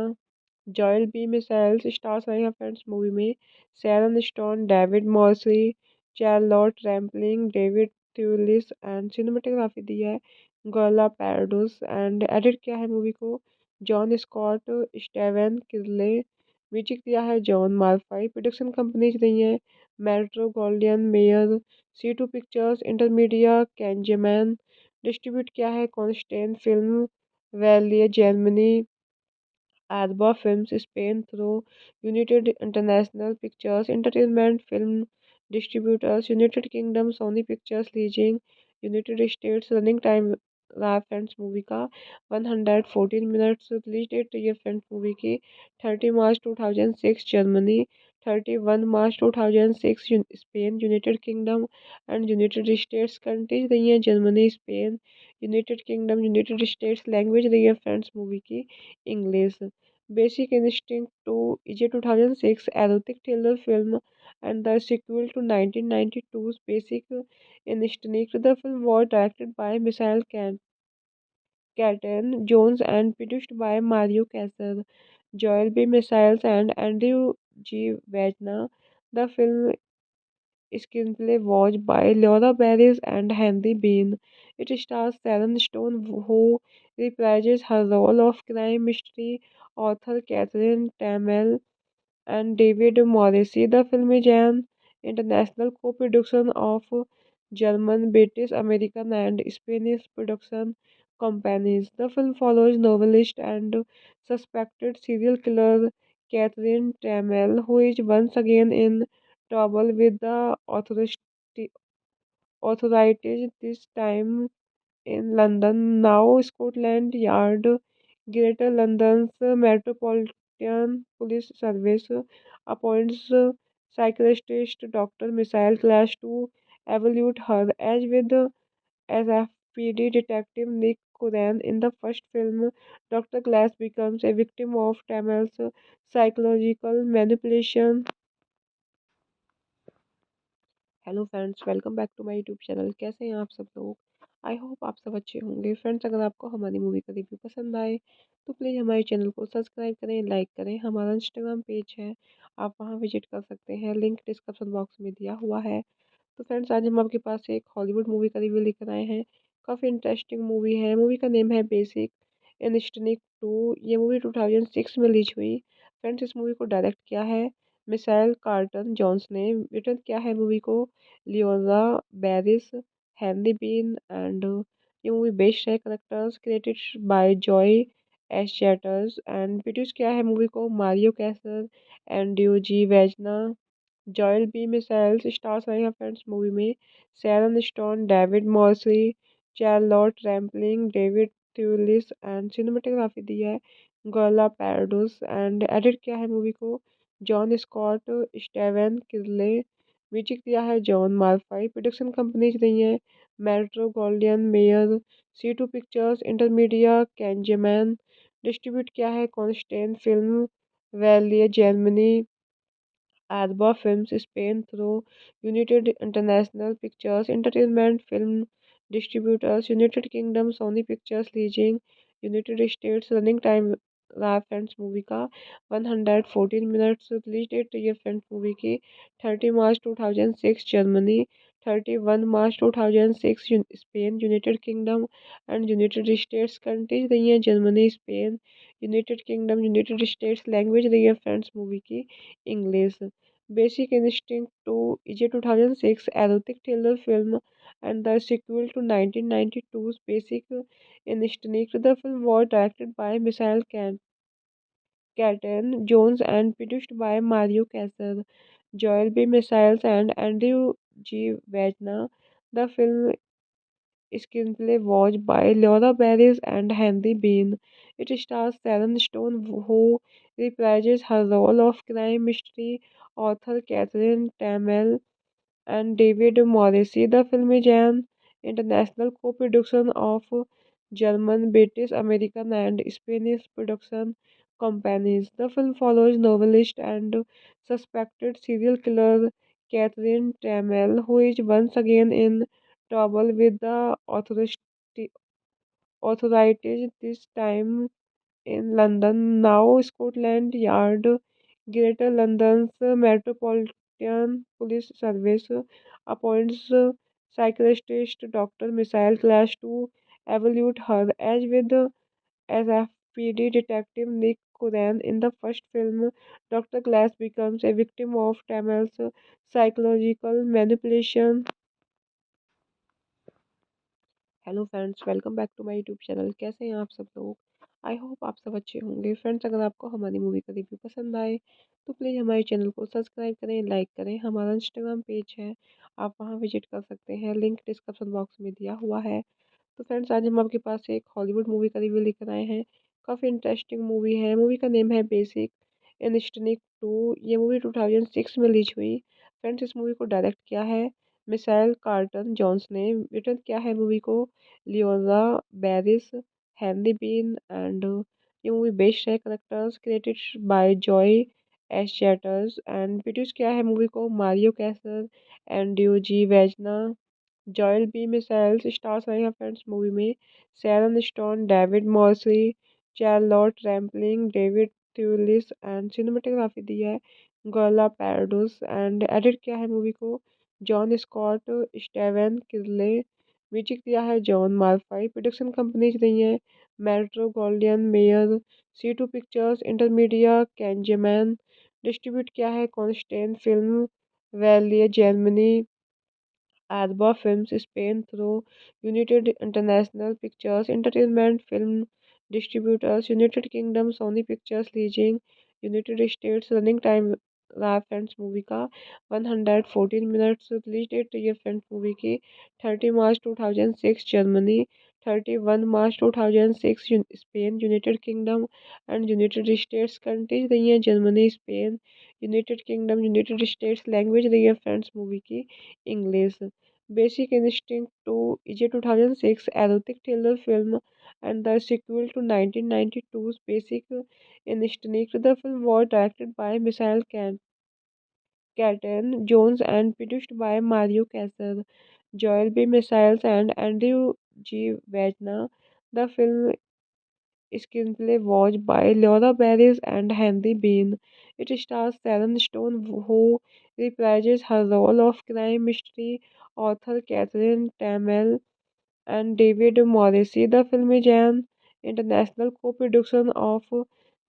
Joel B Michaels stars रहे हैं फ्रेंड्स मूवी में Sharon Stone, David Morrissey, Charlotte Rampling, David Thewlis and cinematography दी है गोला पैराडोस एंड एडिट किया है मूवी को जॉन स्कॉट स्टेवन किर्ले। म्यूजिक दिया है जॉन मार्फाई। प्रोडक्शन कंपनीज रही हैं Metro Goldwyn Mayer, C2 pictures, Intermedia, Kanzaman. Distribute किया है Constantin film Verleih Germany, Arba Films Spain through United International Pictures Entertainment Film Distributors, United Kingdom Sony Pictures Leasing, United States। Running time रहा फ्रेंड्स मूवी का 114 मिनट्स। रिलीज डेट ये फ्रेंड्स मूवी की 30 मार्च 2006 Germany, 31 March 2006 Spain, United kingdom and United states. Countries रही हैं Germany, Spain, United kingdom, United states. Language रही है फ्रेंड्स मूवी की English. Basic Instinct 2 is a 2006 erotic thriller film and the sequel to 1992's Basic Instinct. The film was directed by Michael Caton Jones and produced by Mario Casar, Joel B. Missiles and Andrew G. Wagner. The film screenplay was by Laura Barris and Henry Bean. It stars Sharon Stone, who reprises her role of crime mystery author Catherine Tamel, and David Morrissey. The film is an international co-production of German, British, American, and Spanish production companies. The film follows novelist and suspected serial killer Catherine Tamel, who is once again in trouble with the authorities, this time in London. Now Scotland Yard, Greater London's Metropolitan Police Service, appoints psychiatrist Dr. Michael Clash to evaluate her. As with SFPD detective Nick Curran in the first film, Dr. Glass becomes a victim of Tamel's psychological manipulation. Hello friends, welcome back to my YouTube channel. कैसे हैं आप सब लोग? आई होप आप सब अच्छे होंगे। फ्रेंड्स, अगर आपको हमारी मूवी का रिव्यू पसंद आए तो प्लीज़ हमारे चैनल को सब्सक्राइब करें, लाइक करें। हमारा इंस्टाग्राम पेज है, आप वहां विजिट कर सकते हैं, लिंक डिस्क्रिप्शन बॉक्स में दिया हुआ है। तो फ्रेंड्स, आज हम आपके पास एक हॉलीवुड मूवी का रिव्यू लेकर आए हैं। काफ़ी इंटरेस्टिंग मूवी है। मूवी का नेम है बेसिक इंस्टिंक्ट 2। ये मूवी 2006 में रिलीज हुई। फ्रेंड्स, इस मूवी को डायरेक्ट किया है मिसाइल कार्टन जॉन्स ने। रिटर्न किया है मूवी को Leora Barish, Henry Bean and ये मूवी बेस्ड है characters created by Joe Eszterhas and produce किया है मूवी को Mario Kassar and D Vajna. Joel B Michaels stars रहे हैं फ्रेंड्स मूवी में Sharon Stone, David Morrissey, Charlotte Rampling, David Thewlis and cinematography दी है गोला पैराडोस एंड एडिट किया है मूवी को जॉन स्कॉट स्टेवन किर्ले। म्यूजिक दिया है जॉन मार्फाई। प्रोडक्शन कंपनीज रही हैं Metro Goldwyn Mayer, C2 pictures, Intermedia, Kanzaman. Distribute किया है Constantin film Verleih Germany, Arba Films Spain through United International Pictures Entertainment Film Distributors, United Kingdom Sony Pictures Leasing, United States Running time रहा फ्रेंड्स मूवी का 114 मिनट्स। रिलीज डेट रही है फ्रेंड्स मूवी की 30 मार्च 2006 Germany, 31 March 2006 Spain, United kingdom and United states. Countries रही हैं Germany, Spain, United kingdom, United states. Language रही है फ्रेंड्स मूवी की English. Basic Instinct 2 is a 2006 erotic thriller film and the sequel to 1992's Basic Instinct. The film was directed by Michael Caton Jones and produced by Mario Casar, Joel B. Missiles, and Andrew G. Wagner. The film screenplay was by Laura Barris and Henry Bean. It stars Sharon Stone, who reprises her role of crime mystery author Catherine Tamel, and David Morrissey. The film is an international co-production of German, British, American, and Spanish production companies. The film follows novelist and suspected serial killer Catherine Tamel, who is once again in trouble with the authorities, this time in London. Now Scotland Yard, Greater London's Metropolitan Police Service, appoints psychiatrist Dr. Michael Clash to evaluate her. As with SFPD detective Nick Curran in the first film, Dr. Glass becomes a victim of Tamel's psychological manipulation. Hello friends, welcome back to my YouTube channel. कैसे हैं आप सब लोग? आई होप आप सब अच्छे होंगे। फ्रेंड्स, अगर आपको हमारी मूवी का रिव्यू पसंद आए तो प्लीज़ हमारे चैनल को सब्सक्राइब करें, लाइक करें। हमारा इंस्टाग्राम पेज है, आप वहां विजिट कर सकते हैं, लिंक डिस्क्रिप्शन बॉक्स में दिया हुआ है। तो फ्रेंड्स, आज हम आपके पास एक हॉलीवुड मूवी का रिव्यू लेकर आए हैं। काफ़ी इंटरेस्टिंग मूवी है। मूवी का नेम है बेसिक इंस्टिंक्ट 2। ये मूवी 2006 में रिलीज हुई। फ्रेंड्स, इस मूवी को डायरेक्ट किया है मिसाइल कार्टन जॉन्स ने। रिटर्न किया है मूवी को Leora Barish, Henry Bean and ये मूवी बेस्ड है characters created by Joe Eszterhas and produce किया है मूवी को Mario Kassar and D Vajna. Joel B Michaels stars रहे हैं फ्रेंड्स मूवी में Sharon Stone, David Morrissey, Charlotte Rampling, David Thewlis and cinematography दी है गोला पैराडोस एंड एडिट किया है मूवी को जॉन स्कॉट स्टेवन किर्ले। म्यूजिक दिया है जॉन मार्फाई। प्रोडक्शन कंपनीज रही हैं Metro Goldwyn Mayer, C2 pictures, Intermedia, Kanzaman. Distribute किया है Constantin film Verleih Germany, Arba Films Spain through United International Pictures Entertainment Film Distributors, United Kingdom Sony Pictures Leasing, United States Running time रहा फ्रेंड्स मूवी का 114 मिनट्स। रिलीज डेट रही है फ्रेंड्स मूवी की 30 मार्च 2006 Germany, 31 March 2006 Spain, United kingdom and United states. Countries रही हैं Germany, Spain, United kingdom, United states. Language रही है फ्रेंड्स मूवी की English. Basic Instinct 2 is a 2006 erotic thriller film and the sequel to 1992's Basic Instinct. The film was directed by Michael Caton Jones and produced by Mario Casar, Joel B. Missiles, and Andrew G. Wagner. The film screenplay was by Laura Barris and Henry Bean. It stars Sharon Stone, who reprises her role of crime mystery author Catherine Tamel, and David Morrissey. The film is an international co-production of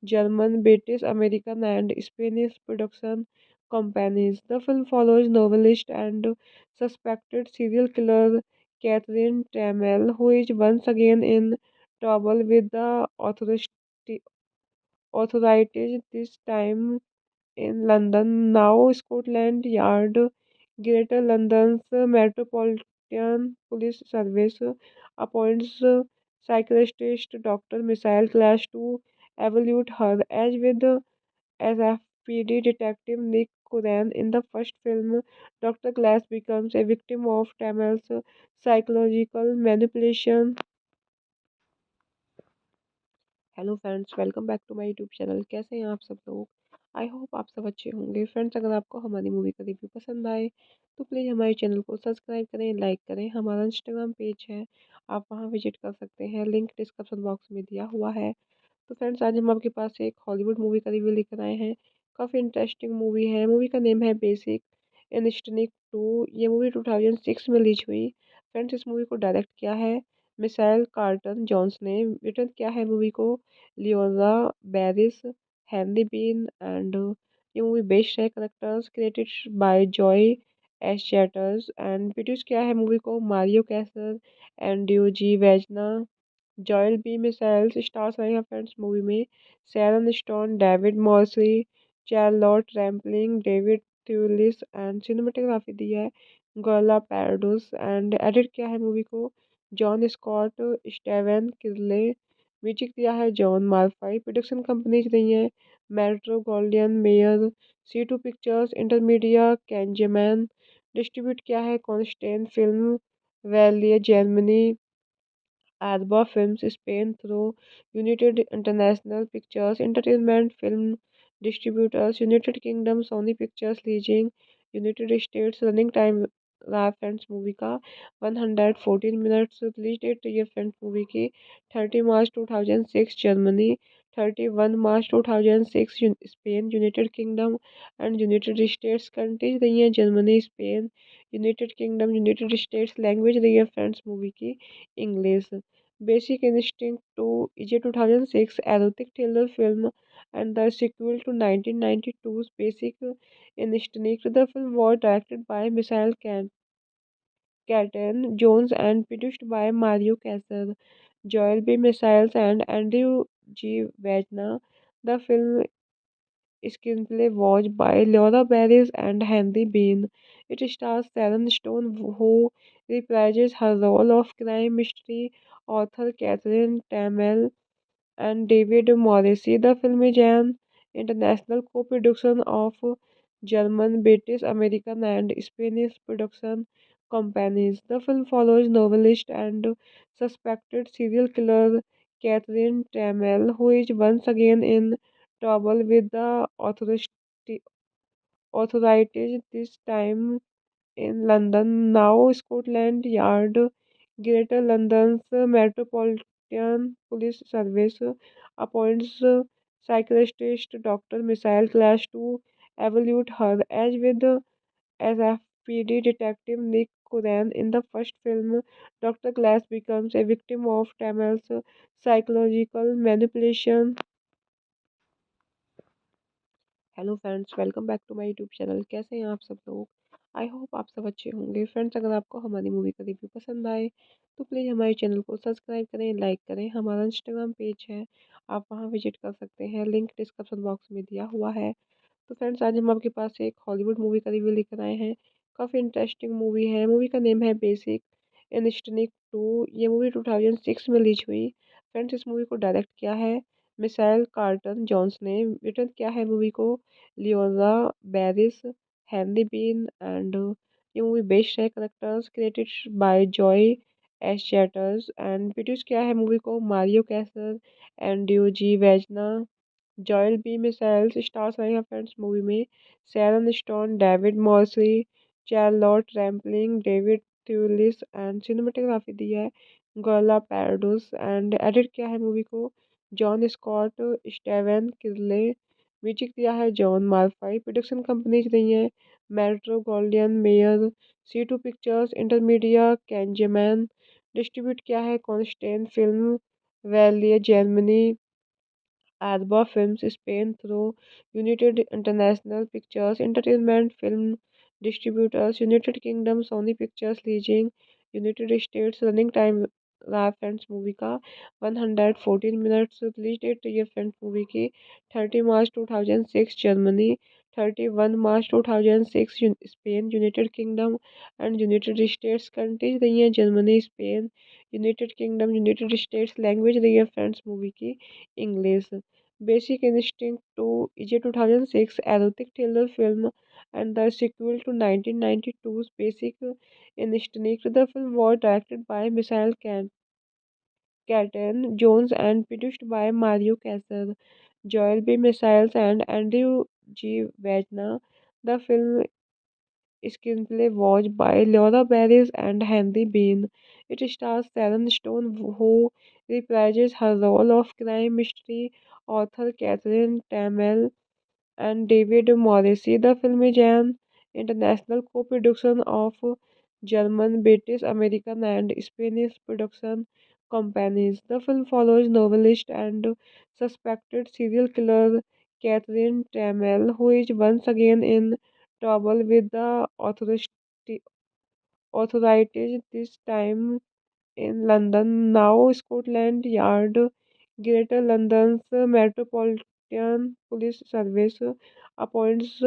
German, British, American, and Spanish production companies. The film follows novelist and suspected serial killer Catherine Tamel, who is once again in trouble with the authorities, this time in London. Now Scotland Yard, Greater London's Metropolitan Police Service appoints psychiatrist Dr. Michelle Clash to evaluate her, as with SFPD detective Nick Curran in the first film. Dr. Glass becomes a victim of Tamel's psychological manipulation. Hello friends, welcome back to my YouTube channel. कैसे हैं आप सब लोग? आई होप आप सब अच्छे होंगे। फ्रेंड्स, अगर आपको हमारी मूवी का रिव्यू पसंद आए तो प्लीज़ हमारे चैनल को सब्सक्राइब करें, लाइक करें। हमारा इंस्टाग्राम पेज है, आप वहां विजिट कर सकते हैं, लिंक डिस्क्रिप्शन बॉक्स में दिया हुआ है। तो फ्रेंड्स, आज हम आपके पास एक हॉलीवुड मूवी का रिव्यू लेकर आए हैं। काफ़ी इंटरेस्टिंग मूवी है। मूवी का नेम है बेसिक इंस्टिंक्ट 2। ये मूवी 2006 में रिलीज हुई। फ्रेंड्स, इस मूवी को डायरेक्ट किया है मिसाइल कार्टन जॉन्स ने। रिटर्न किया है मूवी को Leora Barish, Henry Bean and ये मूवी बेस्ड है characters created by Joe Eszterhas and produce किया है मूवी को Mario Kassar and ड्यूजी Vajna. Joel B Michaels stars रहे हैं फ्रेंड्स मूवी में Sharon Stone, David Morrissey, Charlotte Rampling, David Thewlis and cinematography दी है गोला पैराडोस एंड एडिट किया है मूवी को जॉन स्कॉट स्टेवन किर्ले। म्यूजिक दिया है जॉन मार्फाई। प्रोडक्शन कंपनीज रही हैं Metro Goldwyn Mayer, C2 pictures, Intermedia, Kanzaman. Distribute किया है Constantin film Verleih Germany, Arba Films Spain through United International Pictures Entertainment Film Distributors, United Kingdom Sony Pictures Leasing, United States running time रहा फ्रेंड्स मूवी का 114 मिनट्स। रिलीज डेट ये फ्रेंड्स मूवी की 30 मार्च 2006 Germany, 31 March 2006 Spain, United kingdom and United states. Countries रही हैं Germany, Spain, United kingdom, United states. Language रही है फ्रेंड्स मूवी की English. Basic Instinct 2 is a 2006 erotic thriller film and the sequel to 1992's Basic Instinct. The film was directed by Michael Caton Jones and produced by Mario Casar, Joel B. Missiles, and Andrew G. Wagner. The film screenplay was by Laura Barris and Henry Bean. It stars Sharon Stone, who reprises her role of crime mystery author Catherine Tamel, and David Morrissey. The film is an international co-production of German, British, American, and Spanish production companies. The film follows novelist and suspected serial killer Catherine Tamel, who is once again in trouble with the authorities, this time in London. Now Scotland Yard, Greater London's Metropolitan Police Service appoints psychiatrist Dr. Michelle Clash to evaluate her, as with SFPD detective Nick Curran in the first film. Dr. Glass becomes a victim of Tamel's psychological manipulation. Hello friends, welcome back to my YouTube channel. कैसे हैं आप सब लोग? आई होप आप सब अच्छे होंगे। फ्रेंड्स, अगर आपको हमारी मूवी का रिव्यू पसंद आए तो प्लीज़ हमारे चैनल को सब्सक्राइब करें, लाइक करें। हमारा इंस्टाग्राम पेज है, आप वहां विजिट कर सकते हैं, लिंक डिस्क्रिप्शन बॉक्स में दिया हुआ है। तो फ्रेंड्स, आज हम आपके पास एक हॉलीवुड मूवी का रिव्यू लेकर आए हैं। काफ़ी इंटरेस्टिंग मूवी है। मूवी का नेम है बेसिक इंस्टिंक्ट 2। ये मूवी 2006 में रिलीज हुई। फ्रेंड्स, इस मूवी को डायरेक्ट किया है मिसाइल कार्टन जॉन्स ने। रिटर्न किया है मूवी को Leora Barish, Henry Bean and ये मूवी बेस्ड है characters created by Joe Eszterhas and produce किया है मूवी को Mario Kassar and ड्यूजी Vajna. Joel B Michaels stars रहे हैं फ्रेंड्स मूवी में Sharon Stone, David Morrissey, Charlotte Rampling, David Thewlis and cinematography दी है गोला पैराडोस एंड एडिट किया है मूवी को जॉन स्कॉट स्टेवन किर्ले। म्यूजिक दिया है जॉन मार्फाई। प्रोडक्शन कंपनीज रही हैं Metro Goldwyn Mayer, C2 pictures, Intermedia, Kanzaman. Distribute किया है Constantin film Verleih Germany, Arba Films Spain through United International Pictures Entertainment Film Distributors, United Kingdom Sony Pictures Leasing, United States running time रहा है फ्रेंड्स मूवी का 114 मिनट्स। रिलीज डेट रही है फ्रेंड्स मूवी की 30 मार्च 2006 Germany, 31 March 2006 Spain, United kingdom and United states. Countries रही है Germany, Spain, United kingdom, United states. Language रही है फ्रेंड्स मूवी की English. Basic Instinct 2 is a 2006 erotic thriller film and the sequel to 1992's Basic Instinct. The film was directed by Michael Caton Jones and produced by Mario Casar, Joel B. Missiles, and Andrew G. Wagner. The film screenplay was by Laura Barris and Henry Bean. It stars Sharon Stone, who reprises her role of crime mystery author Catherine Tamel, and David Morrissey. The film is an international co-production of German, British, American, and Spanish production companies. The film follows novelist and suspected serial killer Catherine Tamel, who is once again in trouble with the authorities, this time in London. Now Scotland Yard, Greater London's Metropolitan Police Service, appoints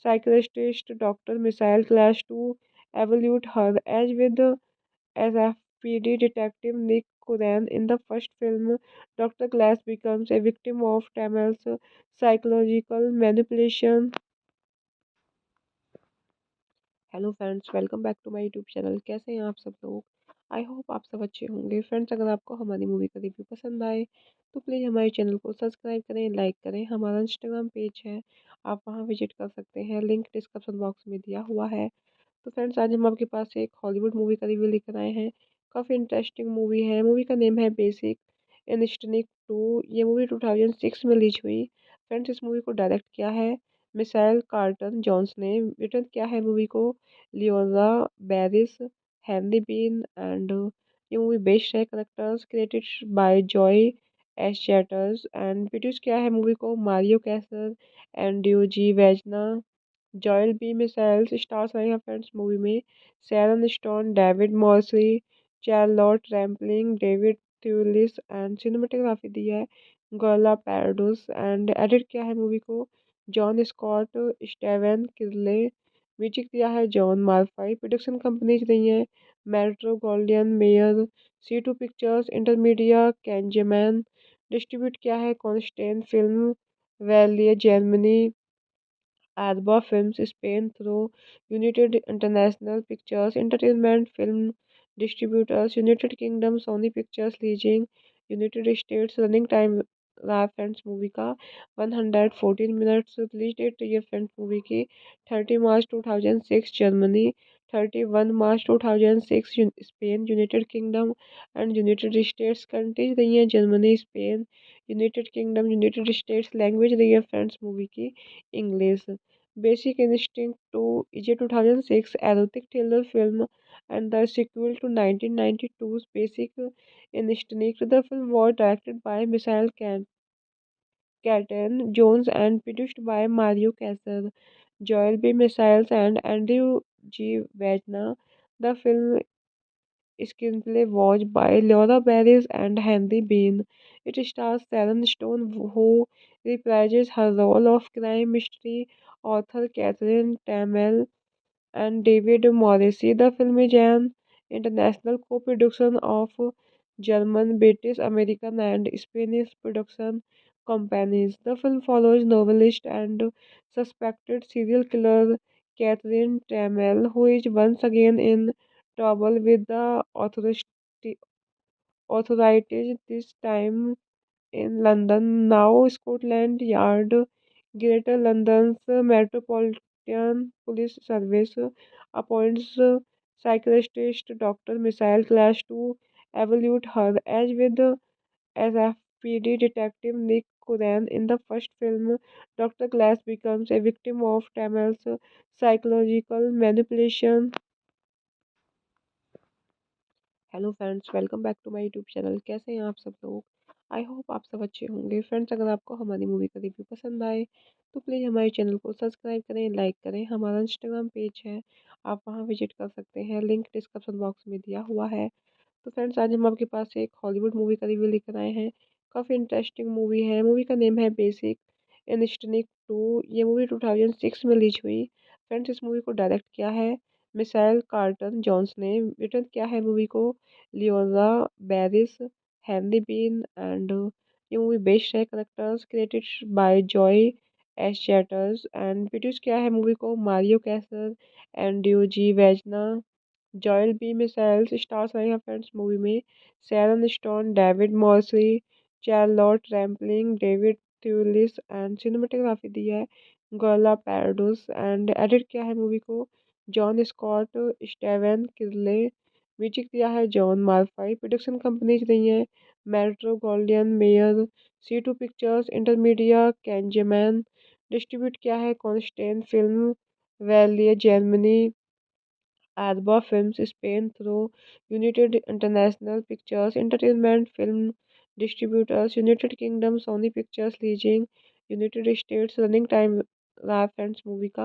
psychiatrist Dr. Michael Clash to evaluate her. As with SFPD detective Nick Curran in the first film, Dr. Glass becomes a victim of Tamel's psychological manipulation. Hello friends, welcome back to my YouTube channel. कैसे हैं आप सब लोग? आई होप आप सब अच्छे होंगे। फ्रेंड्स, अगर आपको हमारी मूवी का रिव्यू पसंद आए तो प्लीज़ हमारे चैनल को सब्सक्राइब करें, लाइक करें। हमारा इंस्टाग्राम पेज है, आप वहां विजिट कर सकते हैं, लिंक डिस्क्रिप्शन बॉक्स में दिया हुआ है। तो फ्रेंड्स, आज हम आपके पास एक हॉलीवुड मूवी का रिव्यू लेकर आए हैं। काफ़ी इंटरेस्टिंग मूवी है। मूवी का नेम है बेसिक इंस्टिंक्ट 2। ये मूवी 2006 में रिलीज हुई। फ्रेंड्स, इस मूवी को डायरेक्ट किया है मिसाइल कार्टन जॉन्स ने। रिटर्न किया है मूवी को Leora Barish, Henry Bean, and ये मूवी बेस्ड है characters created by Joe Eszterhas, and produce किया है मूवी को Mario Kassar and D Vajna. Joel B Michaels stars रहे हैं फ्रेंड्स मूवी में Sharon Stone, David Morrissey, Charlotte Rampling, David Thewlis, and cinematography दी है गोला पैराडोस, एंड एडिट किया है मूवी को जॉन स्कॉट स्टेवन किर्ले। म्यूजिक दिया है जॉन मार्फाई। प्रोडक्शन कंपनीज रही हैं Metro Goldwyn Mayer, C2 pictures, Intermedia, Kanzaman. Distribute किया है Constantin film Verleih Germany, Arba Films Spain through United International Pictures Entertainment Film Distributors, United Kingdom Sony Pictures Leasing, United States। Running time रहा फ्रेंड्स मूवी का 114 मिनट्स। रिलीज डेट रही है फ्रेंड्स मूवी की 30 मार्च 2006 Germany, 31 March 2006 Spain, United kingdom and United states. Countries रही हैं Germany, Spain, United kingdom, United states. Language रही है फ्रेंड्स मूवी की English. Basic Instinct 2 is a 2006 erotic thriller film and the sequel to 1992's Basic Instinct. The film was directed by Michael Caton Jones and produced by Mario Casar, Joel B. Missiles, and Andrew G. Wagner. The film screenplay was by Laura Barris and Henry Bean. It stars Sharon Stone, who reprises her role of crime mystery author Catherine Tamel, and David Morrissey. The film is an international co-production of German, British, American, and Spanish production companies. The film follows novelist and suspected serial killer Catherine Tamel, who is once again in trouble with the authorities, this time in London. Now Scotland Yard, Greater London's Metropolitan Police Service, appoints psychiatrist Dr. Michael Clash to evaluate her. As with SFPD detective Nick Curran in the first film, Dr. Glass becomes a victim of Tamel's psychological manipulation. Hello friends, welcome back to my YouTube channel. कैसे हैं आप सब लोग? आई होप आप सब अच्छे होंगे। फ्रेंड्स, अगर आपको हमारी मूवी का रिव्यू पसंद आए तो प्लीज़ हमारे चैनल को सब्सक्राइब करें, लाइक करें। हमारा इंस्टाग्राम पेज है, आप वहां विजिट कर सकते हैं, लिंक डिस्क्रिप्शन बॉक्स में दिया हुआ है। तो फ्रेंड्स आज हम आपके पास एक हॉलीवुड मूवी का रिव्यू लेकर आए हैं। काफ़ी इंटरेस्टिंग मूवी है। मूवी का नेम है बेसिक इंस्टिंक्ट 2। ये मूवी 2006 में रिलीज हुई। फ्रेंड्स इस मूवी को डायरेक्ट किया है मिसाइल कार्टन जॉन्स ने। रिटर्न किया है मूवी को Leora Barish, Henry Bean and ये मूवी बेस्ड है characters created by Joe Eszterhas and produce किया है मूवी को Mario Kassar and ड्यूजी Vajna. Joel B Michaels stars रहे हैं फ्रेंड्स मूवी में Sharon Stone, David Morrissey, Charlotte Rampling, David Thewlis and cinematography दी है गोला पैराडोस एंड एडिट किया है मूवी को जॉन स्कॉट स्टेवन किर्ले। म्यूजिक दिया है जॉन मार्फाई। प्रोडक्शन कंपनीज रही हैं Metro Goldwyn Mayer, C2 pictures, Intermedia, Kanzaman. Distribute किया है Constantin film Verleih Germany, Arba Films Spain through United International Pictures Entertainment Film Distributors, United Kingdom Sony Pictures Leasing, United States running time रहा फ्रेंड्स मूवी का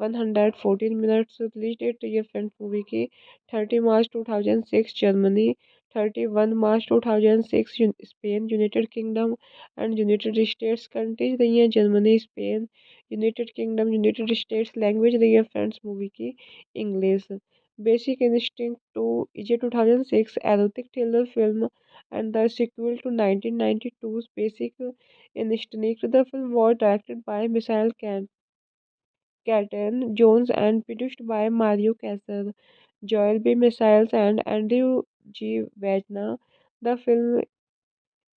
114 मिनट्स। रिलीज डेट ये फ्रेंड्स मूवी की 30 मार्च 2006 Germany, 31 March 2006 Spain, United kingdom and United states. Countries रही हैं Germany, Spain, United kingdom, United states. Language रही है फ्रेंड्स मूवी की English. Basic Instinct 2 is a 2006 erotic thriller film and the sequel to 1992's Basic Instinct. The film was directed by Michael Caton Jones and produced by Mario Casar, Joel B. Missiles, and Andrew G. Wagner. The film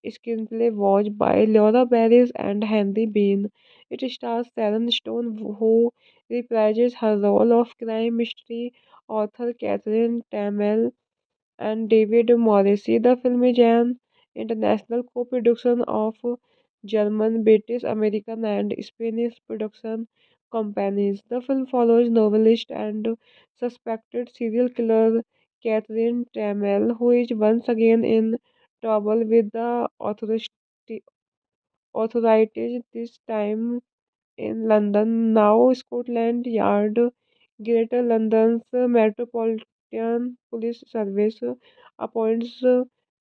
screenplay was by Laura Barris and Henry Bean. It stars Sharon Stone, who reprises her role of crime mystery author Catherine Tamel, and David Morrissey. The film is an international co-production of German, British, American, and Spanish production companies. The film follows novelist and suspected serial killer Catherine Tamel, who is once again in trouble with the authorities, this time in London. Now Scotland Yard, Greater London's Metropolitan Police Service, appoints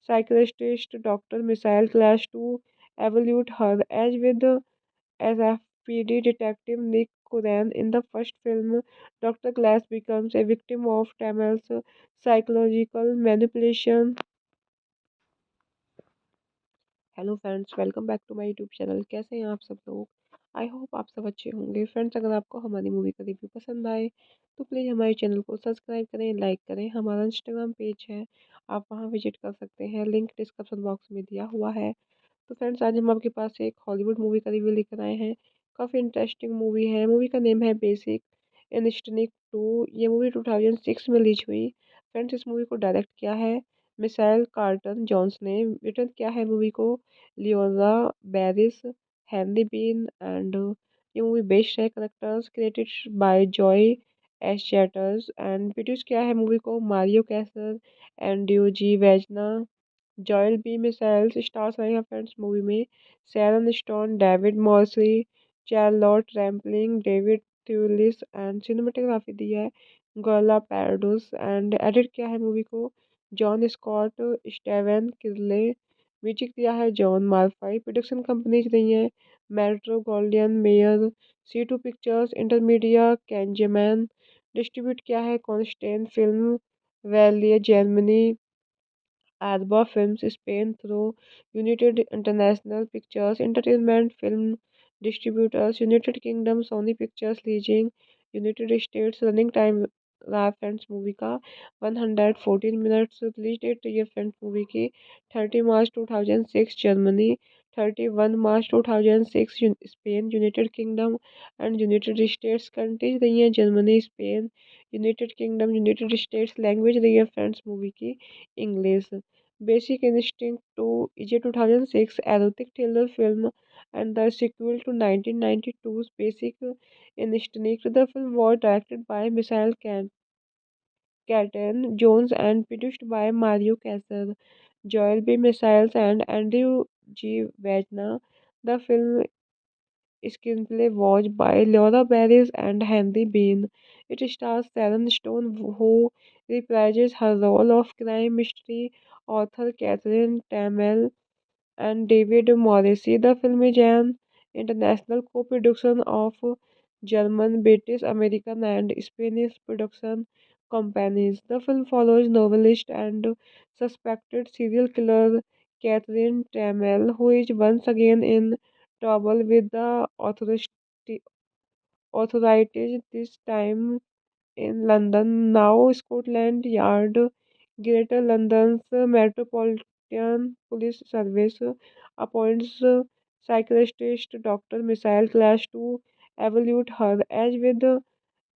psychiatrist Dr. Michael Clash to evaluate her. As with SFPD detective Nick Curran in the first film, Dr. Glass becomes a victim of Tamel's psychological manipulation. Hello friends, welcome back to my YouTube channel. कैसे हैं आप सब लोग? आई होप आप सब अच्छे होंगे। फ्रेंड्स अगर आपको हमारी मूवी का रिव्यू पसंद आए तो प्लीज़ हमारे चैनल को सब्सक्राइब करें, लाइक करें। हमारा इंस्टाग्राम पेज है, आप वहां विजिट कर सकते हैं, लिंक डिस्क्रिप्शन बॉक्स में दिया हुआ है। तो फ्रेंड्स आज हम आपके पास एक हॉलीवुड मूवी का रिव्यू लेकर आए हैं। काफ़ी इंटरेस्टिंग मूवी है। मूवी का नेम है बेसिक इंस्टिंक्ट 2। ये मूवी 2006 में रिलीज हुई। फ्रेंड्स इस मूवी को डायरेक्ट किया है मिसाइल कार्टन जॉन्स ने। रिटर्न किया है मूवी को Leora Barish, Henry Bean and ये मूवी बेस्ड है characters created by Joe Eszterhas and produce किया है मूवी को Mario Kassar and ड्यूजी Vajna. Joel B Michaels stars रहे हैं फ्रेंड्स मूवी में Sharon Stone, David Morrissey, Charlotte Rampling, David Thewlis and cinematography दी है गोला पैराडोस एंड एडिट किया है मूवी को जॉन स्कॉट स्टेवन किर्ले। म्यूजिक दिया है जॉन मार्फाई। प्रोडक्शन कंपनीज रही हैं Metro Goldwyn Mayer, C2 pictures, Intermedia, Kanzaman. Distribute किया है Constantin film Verleih Germany, Arba Films Spain through United International Pictures Entertainment Film Distributors, United Kingdom Sony Pictures Leasing, United States running time रहा फ्रेंड्स मूवी का 114 मिनट्स। रिलीज डेट ये फ्रेंड्स मूवी की 30 मार्च 2006 Germany, 31 March 2006 Spain, United kingdom and United states. Countries रही हैं Germany, Spain, United kingdom, United states. Language रही है फ्रेंड्स मूवी की English. Basic Instinct 2 is a 2006 erotic thriller film and the sequel to 1992's Basic Instinct. The film was directed by Michael Caton Jones and produced by Mario Casar, Joel B. Missiles, and Andrew G. Wagner. The film Screenplay was by Laura Barris and Henry Bean. It stars Sharon Stone, who reprises her role of crime mystery author Catherine Tamel, and David Morrissey. The film is an international co-production of German, British, American, and Spanish production companies. The film follows novelist and suspected serial killer Catherine Tamel, who is once again in trouble with the authorities, this time in London. Now Scotland Yard, Greater London's Metropolitan Police Service, appoints psychiatrist Dr. Michael Clash to evaluate her. As with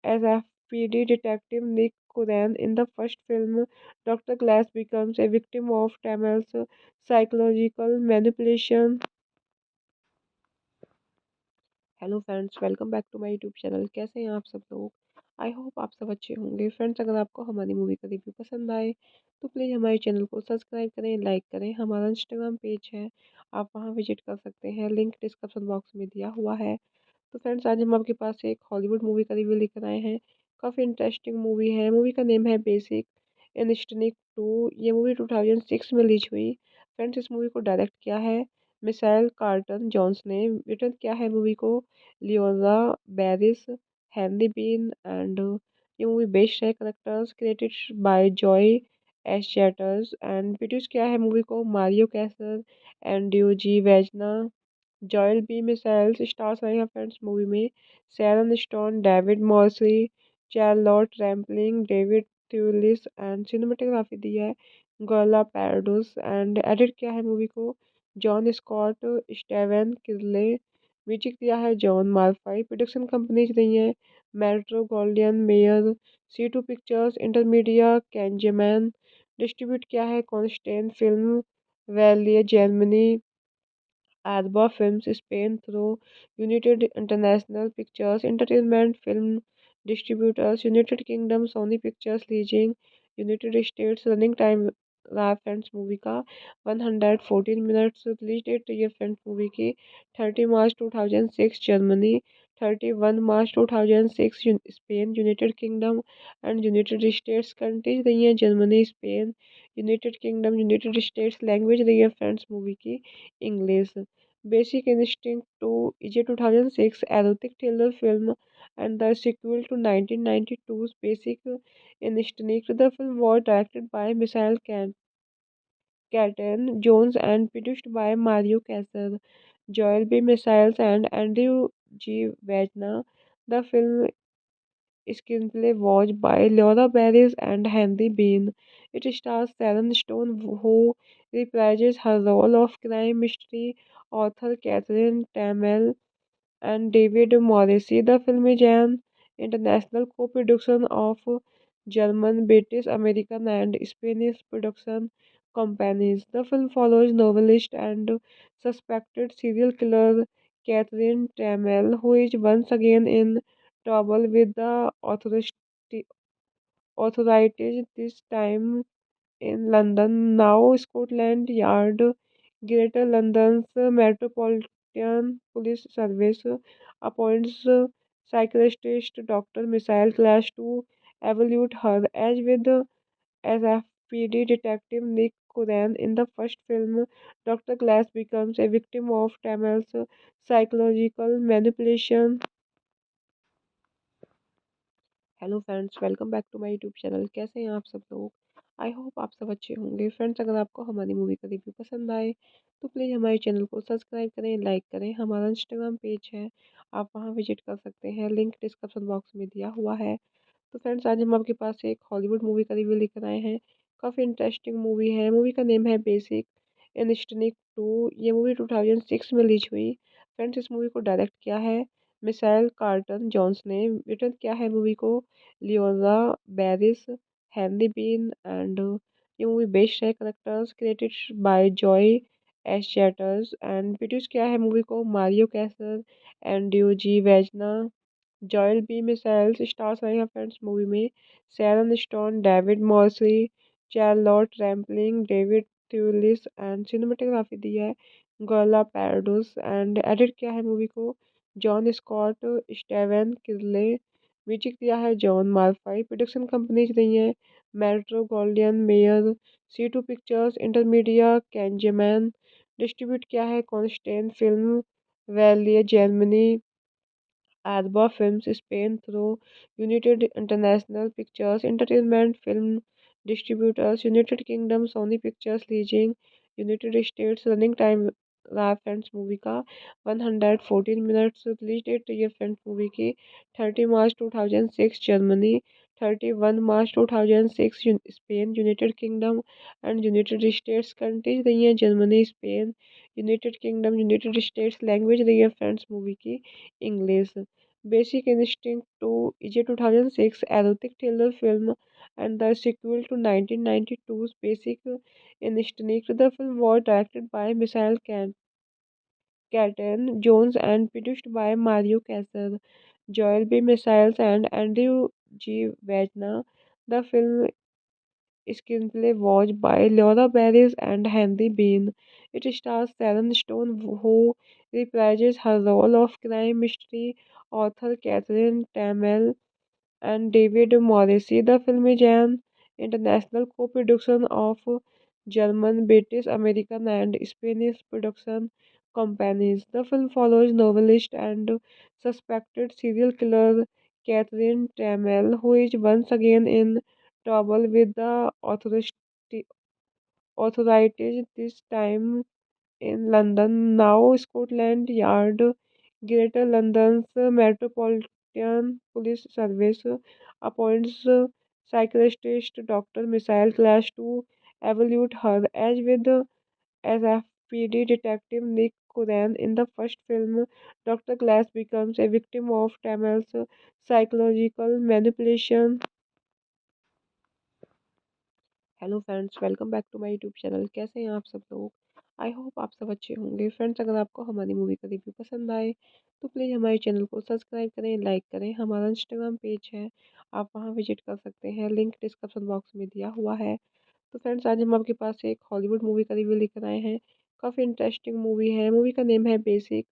SFPD detective Nick Curran in the first film, Dr. Glass becomes a victim of Tamel's psychological manipulation. Hello friends, welcome back to my YouTube channel. कैसे हैं आप सब लोग? आई होप आप सब अच्छे होंगे। फ्रेंड्स, अगर आपको हमारी मूवी का रिव्यू पसंद आए तो प्लीज़ हमारे चैनल को सब्सक्राइब करें, लाइक करें। हमारा इंस्टाग्राम पेज है, आप वहां विजिट कर सकते हैं, लिंक डिस्क्रिप्शन बॉक्स में दिया हुआ है। तो फ्रेंड्स, आज हम आपके पास एक हॉलीवुड मूवी का रिव्यू लेकर आए हैं। काफ़ी इंटरेस्टिंग मूवी है। मूवी का नेम है बेसिक इंस्टिंक्ट 2। ये मूवी 2006 में रिलीज हुई। फ्रेंड्स, इस मूवी को डायरेक्ट किया है मिसाइल कार्टन जॉन्स ने। रिटर्न किया है मूवी को Leora Barish, Henry Bean, and ये मूवी बेस्ड है characters created by Joe Eszterhas, and produce किया है मूवी को Mario Kassar and ड्यूजी Vajna. Joel B Michaels stars रहे हैं फ्रेंड्स मूवी में Sharon Stone, David Morrissey, Charlotte Rampling, David Thewlis, and cinematography दी है गोला पैराडोस, एंड एडिट किया है मूवी को जॉन स्कॉट स्टेवन किर्ले। म्यूजिक दिया है जॉन मार्फाई। प्रोडक्शन कंपनीज रही हैं Metro Goldwyn Mayer, C2 pictures, Intermedia, Kanzaman. Distribute किया है Constantin film Verleih Germany, Arba Films Spain through United International Pictures Entertainment Film Distributors, United Kingdom Sony Pictures Leasing, United States। Running time रहा फ्रेंड्स मूवी का 114 मिनट्स। रिलीज डेट ये फ्रेंड्स मूवी की 30 मार्च 2006 Germany, 31 March 2006 Spain, United kingdom and United states. Countries रही हैं Germany, Spain, United kingdom, United states. Language रही है फ्रेंड्स मूवी की English. Basic Instinct 2 is a 2006 erotic thriller film and the sequel to 1992's Basic Instinct. The film was directed by Michael Caton Jones and produced by Mario Casar, Joel B. Missiles, and Andrew G. Wagner. The film screenplay was by Laura Barris and Henry Bean. It stars Sharon Stone, who reprises her role of crime mystery author Catherine Tamel, and David Morrissey. The film is an international co-production of German, British, American, and Spanish production companies. The film follows novelist and suspected serial killer Catherine Tamel, who is once again in trouble with the authorities, this time in London. Now Scotland Yard, Greater London's Metropolitan Police Service, appoints psychiatrist Dr. Michael Clash to evaluate her. As with SFPD detective Nick Curran in the first film, Dr. Glass becomes a victim of Tamel's psychological manipulation. Hello friends, welcome back to my YouTube channel. कैसे हैं आप सब लोग? आई होप आप सब अच्छे होंगे। फ्रेंड्स, अगर आपको हमारी मूवी का रिव्यू पसंद आए तो प्लीज़ हमारे चैनल को सब्सक्राइब करें, लाइक करें। हमारा इंस्टाग्राम पेज है, आप वहां विजिट कर सकते हैं, लिंक डिस्क्रिप्शन बॉक्स में दिया हुआ है। तो फ्रेंड्स, आज हम आपके पास एक हॉलीवुड मूवी का रिव्यू लेकर आए हैं। काफ़ी इंटरेस्टिंग मूवी है। मूवी का नेम है बेसिक इंस्टिंक्ट 2। ये मूवी 2006 में रिलीज हुई। फ्रेंड्स, इस मूवी को डायरेक्ट किया है मिसाइल कार्टन जॉन्स ने। रिटर्न किया है मूवी को Leora Barish, Henry Bean, and ये मूवी बेस्ड है characters created by Joe Eszterhas, and produce किया है मूवी को Mario Kassar and ड्यूजी Vajna. Joel B Michaels stars रहे हैं फ्रेंड्स मूवी में Sharon Stone, David Morrissey, Charlotte Rampling, David Thewlis, and cinematography दी है गोला पैराडोस, एंड एडिट किया है मूवी को जॉन स्कॉट, स्टेवन किर्ले। म्यूजिक दिया है जॉन मार्फाई। प्रोडक्शन कंपनीज रही हैं Metro Goldwyn Mayer, C2 pictures, Intermedia, Kanzaman. Distribute किया है Constantin film, Verleih Germany, Arba films Spain through, United International pictures entertainment film distributors, United Kingdom Sony pictures releasing, United States. Running time रहा फ्रेंड्स मूवी का 114 मिनट्स। रिलीज डेट रही है फ्रेंड्स मूवी की 30 मार्च 2006 Germany, 31 March 2006 Spain, United kingdom and United states. Countries रही हैं Germany, Spain, United kingdom, United states. Language रही है फ्रेंड्स मूवी की English. Basic Instinct 2 is a 2006 erotic thriller film and the sequel to 1992's Basic Instinct. The film was directed by Michael Caton Jones and produced by Mario Casar, Joel B. Missiles, and Andrew G. Wagner. The film screenplay was by Laura Barris and Henry Bean. It stars Sharon Stone, who reprises her role of crime mystery author Catherine Tamel, and David Morrissey. The film is an international co-production of German, British, American, and Spanish production companies. The film follows novelist and suspected serial killer Catherine Tamel, who is once again in trouble with the authorities, this time in London. Now Scotland Yard, Greater London's Metropolitan Police Service, appoints psychiatrist Dr. Michael Clash to evaluate her. As with SFPD detective Nick Curran in the first film, Dr. Glass becomes a victim of Tamel's psychological manipulation. Hello friends, welcome back to my YouTube channel. कैसे हैं आप सब लोग? आई होप आप सब अच्छे होंगे। फ्रेंड्स, अगर आपको हमारी मूवी का रिव्यू पसंद आए तो प्लीज़ हमारे चैनल को सब्सक्राइब करें, लाइक करें। हमारा इंस्टाग्राम पेज है, आप वहां विजिट कर सकते हैं, लिंक डिस्क्रिप्शन बॉक्स में दिया हुआ है। तो फ्रेंड्स, आज हम आपके पास एक हॉलीवुड मूवी का रिव्यू लेकर आए हैं। काफ़ी इंटरेस्टिंग मूवी है। मूवी का नेम है बेसिक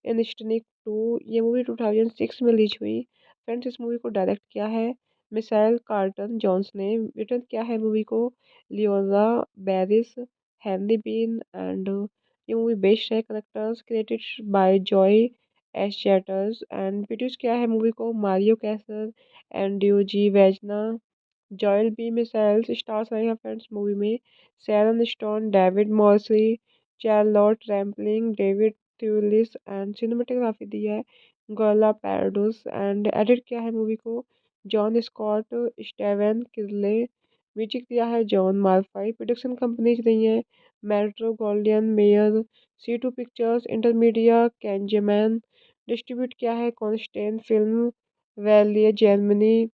इंस्टिंक्ट 2। ये मूवी 2006 में रिलीज हुई। फ्रेंड्स, इस मूवी को डायरेक्ट किया है मिसाइल कार्टन जॉन्स ने। रिटर्न किया है मूवी को Leora Barish, Henry Bean, and ये मूवी बेस्ड है characters created by Joe Eszterhas, and produce किया है मूवी को Mario Kassar and D Vajna. Joel B Michaels stars रहे हैं फ्रेंड्स मूवी में Sharon Stone, David Morrissey, Charlotte Rampling, David Thewlis, and cinematography दी है गोला पैराडोस, एंड एडिट किया है मूवी को जॉन स्कॉट, स्टेवन किर्ले। म्यूजिक दिया है जॉन मार्फाई। प्रोडक्शन कंपनीज रही हैं Metro Goldwyn Mayer, C2 pictures, Intermedia, Kanzaman. Distribute किया है Constantin film, Verleih Germany,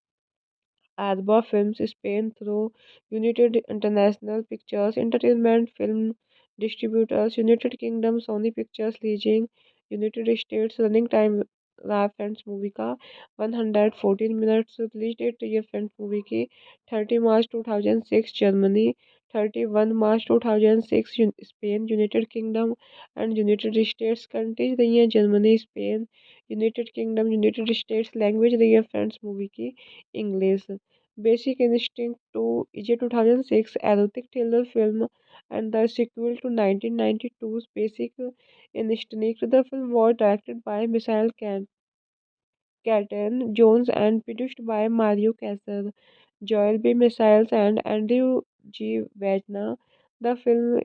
Arba films Spain through, United International pictures entertainment film distributors, United Kingdom Sony pictures releasing, United States. Running time रहा फ्रेंड्स मूवी का 114 मिनट्स। रिलीज डेट रही है फ्रेंड्स मूवी की 30 मार्च 2006 Germany, 31 March 2006 Spain, United kingdom and United states. Countries रही हैं Germany, Spain, United kingdom, United states. Language रही है फ्रेंड्स मूवी की English. Basic Instinct 2 is a 2006 erotic thriller film and the sequel to 1992's Basic Instinct. The film was directed by Michael Caton Jones and produced by Mario Casar, Joel B. Missiles, and Andrew G. Wagner. The film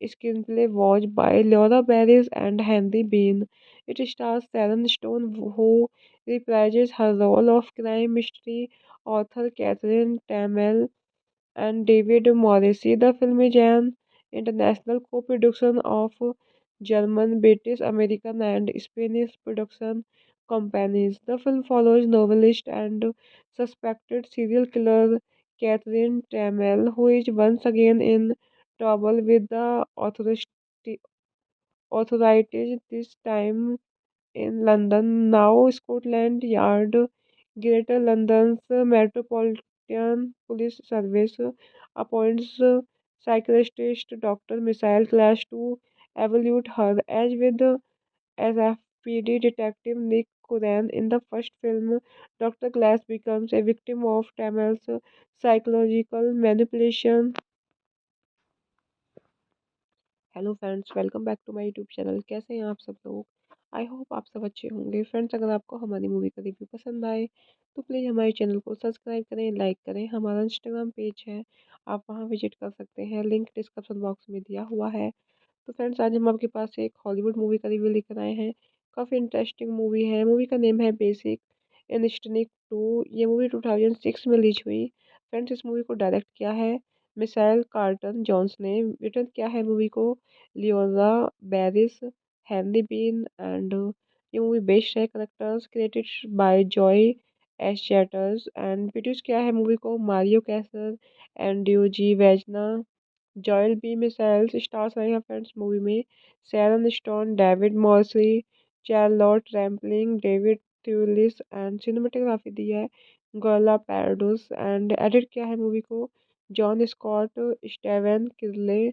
screenplay was by Laura Barris and Henry Bean. It stars Sharon Stone, who reprises her role of crime mystery author Catherine Tamel, and David Morrissey. The film is an international co-production of German, British, American, and Spanish production companies. The film follows novelist and suspected serial killer Catherine Tamel, who is once again in trouble with the authorities, this time in London. Now Scotland Yard, Greater London's Metropolitan Police Service, appoints psychiatrist Dr. Michael Clash to evaluate her. As with SPD detective Nick Curran. In the first film, Dr. Glass becomes a victim of Tamel's psychological manipulation. Hello friends, welcome back to my YouTube channel. कैसे हैं आप सब लोग? आई होप आप सब अच्छे होंगे। फ्रेंड्स, अगर आपको हमारी मूवी का रिव्यू पसंद आए तो प्लीज़ हमारे चैनल को सब्सक्राइब करें, लाइक करें। हमारा इंस्टाग्राम पेज है, आप वहां विजिट कर सकते हैं, लिंक डिस्क्रिप्शन बॉक्स में दिया हुआ है। तो फ्रेंड्स, आज हम आपके पास एक हॉलीवुड मूवी का रिव्यू लेकर आए हैं। काफ़ी इंटरेस्टिंग मूवी है। मूवी का नेम है बेसिक इंस्टिंक्ट 2। ये मूवी 2006 में रिलीज हुई। फ्रेंड्स, इस मूवी को डायरेक्ट किया है मिसाइल कार्टन जॉन्स ने। रिटर्न किया है मूवी को Leora Barish, Henry Bean and ये मूवी बेस्ड है characters created by Joe Eszterhas and produce किया है मूवी को Mario Kassar and ड्यूजी Vajna. Joel B Michaels stars रहे हैं फ्रेंड्स मूवी में Sharon Stone, David Morrissey, Charlotte Rampling, David Thewlis and cinematography दी है गोला पैराडोस एंड एडिट किया है मूवी को जॉन स्कॉट स्टेवन किर्ले।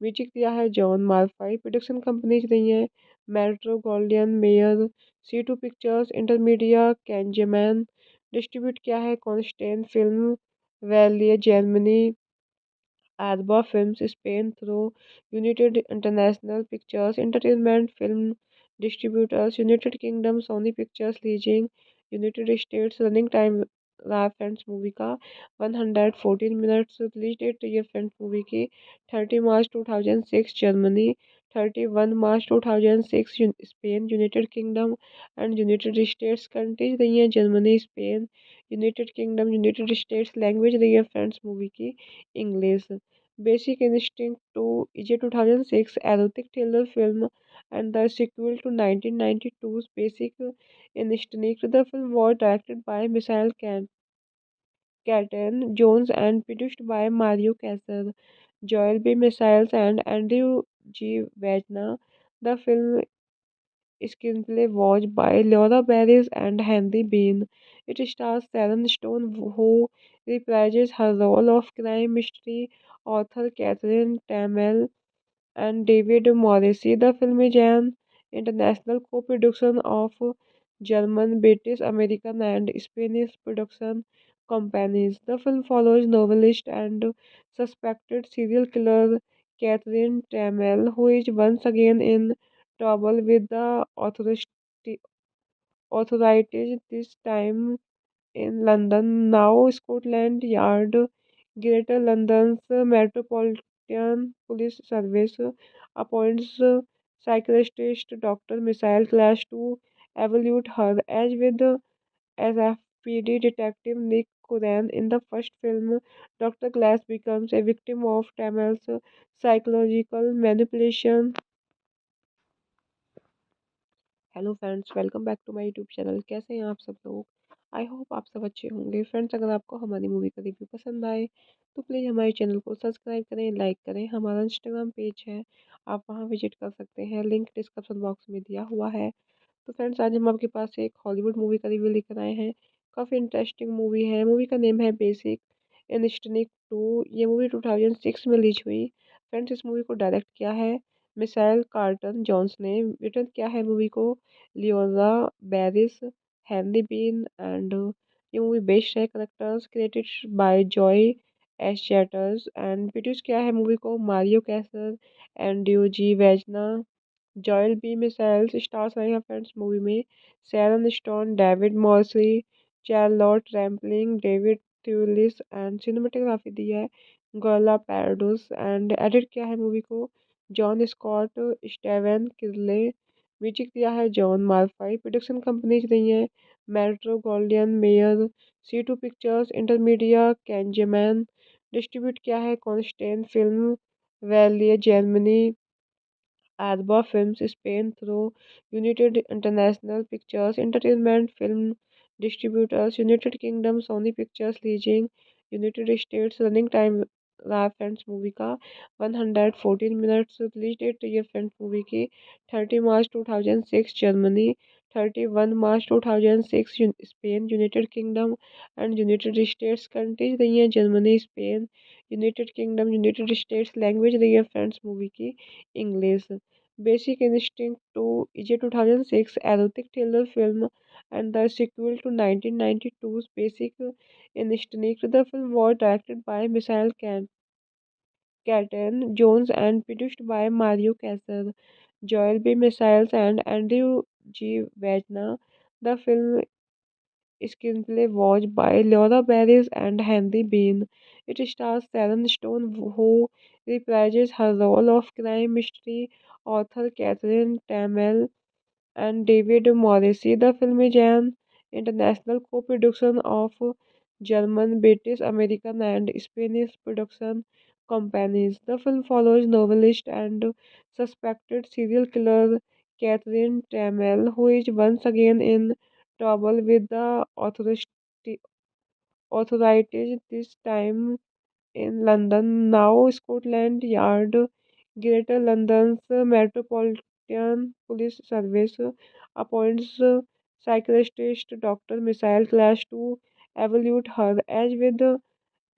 म्यूजिक दिया है जॉन मार्फाई। प्रोडक्शन कंपनीज रही हैं Metro Goldwyn Mayer, C2 pictures, Intermedia, Kanzaman. Distribute किया है Constantin film Verleih Germany, Arba Films Spain through United International Pictures Entertainment Film Distributors, United Kingdom Sony Pictures Leasing, United States Running time रहा फ्रेंड्स मूवी का 114 मिनट्स। रिलीज डेट ये फ्रेंड्स मूवी की 30 मार्च 2006 Germany, 31 March 2006 Spain, United kingdom and United states. Countries रही हैं Germany, Spain, United kingdom, United states. Language रही है फ्रेंड्स मूवी की English. Basic Instinct 2 is a 2006 erotic thriller film and the sequel to 1992's Basic Instinct. The film was directed by Michael Caton Jones and produced by Mario Casar, Joel B. Missiles, and Andrew G. Wagner. The film screenplay was by Laura Barris and Henry Bean. It stars Sharon Stone, who reprises her role of crime mystery author Catherine Tamel, and David Morrissey. The film is an international co-production of German, British, American, and Spanish production companies. The film follows novelist and suspected serial killer Catherine Tamel, who is once again in trouble with the authorities, this time in London. Now Scotland Yard, Greater London's Metropolitan Police Service, appoints psychiatrist Dr. Michael Clash to evaluate her. As with SFPD detective Nick Curran in the first film, Dr. Glass becomes a victim of Tamel's psychological manipulation. Hello friends, welcome back to my YouTube channel. कैसे हैं आप सब लोग? आई होप आप सब अच्छे होंगे। फ्रेंड्स, अगर आपको हमारी मूवी का रिव्यू पसंद आए तो प्लीज़ हमारे चैनल को सब्सक्राइब करें, लाइक करें। हमारा इंस्टाग्राम पेज है, आप वहां विजिट कर सकते हैं, लिंक डिस्क्रिप्शन बॉक्स में दिया हुआ है। तो फ्रेंड्स, आज हम आपके पास एक हॉलीवुड मूवी का रिव्यू लेकर आए हैं। काफ़ी इंटरेस्टिंग मूवी है। मूवी का नेम है बेसिक इंस्टिंक्ट 2। ये मूवी 2006 में रिलीज हुई। फ्रेंड्स, इस मूवी को डायरेक्ट किया है मिसाइल कार्टन जॉन्स ने। रिटर्न किया है मूवी को Leora Barish, Henry Bean and ये मूवी बेस्ड है characters created by Joe Eszterhas and produce किया है मूवी को Mario Kassar and ड्यूजी Vajna. Joel B Michaels stars रहे हैं फ्रेंड्स मूवी में Sharon Stone, David Morrissey, Charlotte Rampling, David Thewlis and cinematography दी है गोला पैराडोस एंड एडिट किया है मूवी को जॉन स्कॉट स्टेवन किर्ले। म्यूजिक दिया है जॉन मार्फाई। प्रोडक्शन कंपनीज रही हैं Metro Goldwyn Mayer, C2 pictures, Intermedia, Kanzaman. Distribute किया है Constantin film Verleih Germany, Arba Films Spain through United International Pictures Entertainment Film Distributors, United Kingdom Sony Pictures Leasing, United States Running time रहा फ्रेंड्स मूवी का 114 मिनट्स। रिलीज डेट ये फ्रेंड्स मूवी की 30 मार्च 2006 Germany, 31 March 2006 Spain, United kingdom and United states. Countries रही हैं Germany, Spain, United kingdom, United states. Language रही है फ्रेंड्स मूवी की English. Basic Instinct 2 is a 2006 erotic thriller film and the sequel to 1992's Basic Instinct. The film was directed by Michael Caton Jones and produced by Mario Casar, Joel B. Missiles, and Andrew G. Wagner. The film screenplay was by Laura Barris and Henry Bean. It stars Sharon Stone, who reprises her role of crime mystery author Catherine Tamel, and David Morrissey. The film is an international co-production of German, British, American, and Spanish production companies. The film follows novelist and suspected serial killer Catherine Tamel, who is once again in trouble with the authorities, this time in London. Now Scotland Yard, Greater London's Metropolitan Police Service, appoints psychiatrist Dr. Michael Clash to evaluate her. As with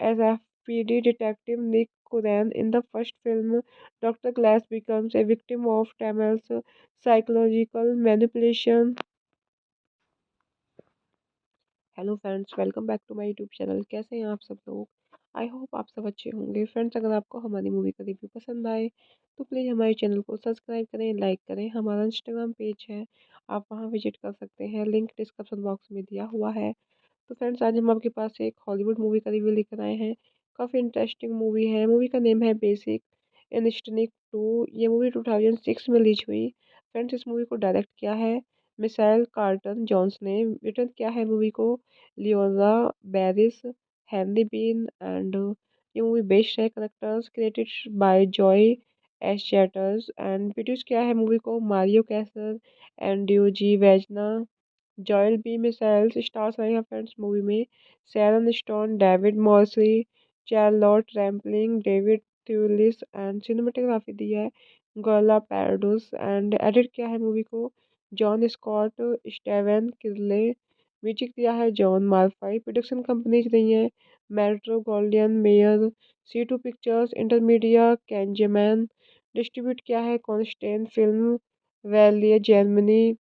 SFPD detective Nick Curran in the first film, Dr. Glass becomes a victim of Tamel's psychological manipulation. Hello friends, welcome back to my YouTube channel. कैसे हैं आप सब लोग? आई होप आप सब अच्छे होंगे। फ्रेंड्स, अगर आपको हमारी मूवी का रिव्यू पसंद आए तो प्लीज़ हमारे चैनल को सब्सक्राइब करें, लाइक करें। हमारा इंस्टाग्राम पेज है, आप वहां विजिट कर सकते हैं, लिंक डिस्क्रिप्शन बॉक्स में दिया हुआ है। तो फ्रेंड्स, आज हम आपके पास एक हॉलीवुड मूवी का रिव्यू लेकर आए हैं। काफ़ी इंटरेस्टिंग मूवी है। मूवी का नेम है बेसिक इंस्टिंक्ट 2। ये मूवी 2006 में रिलीज हुई। फ्रेंड्स, इस मूवी को डायरेक्ट किया है मिसाइल कार्टन जॉन्स ने। रिटर्न किया है मूवी को Leora Barish, Henry Bean, and ये मूवी बेस्ड है characters created by Joe Eszterhas, and produce किया है मूवी को Mario Kassar and D Vajna. Joel B Michaels stars रहे हैं फ्रेंड्स मूवी में Sharon Stone, David Morrissey, Charlotte Rampling, David Thewlis, and cinematography दी है गोला पैराडोस, एंड एडिट किया है मूवी को जॉन स्कॉट स्टेवन किरले। म्यूजिक दिया है जॉन मार्फाई। प्रोडक्शन कंपनीज रही हैं Metro Goldwyn Mayer, C2 pictures, Intermedia, Kanzaman. Distribute किया है Constantin film Verleih Germany,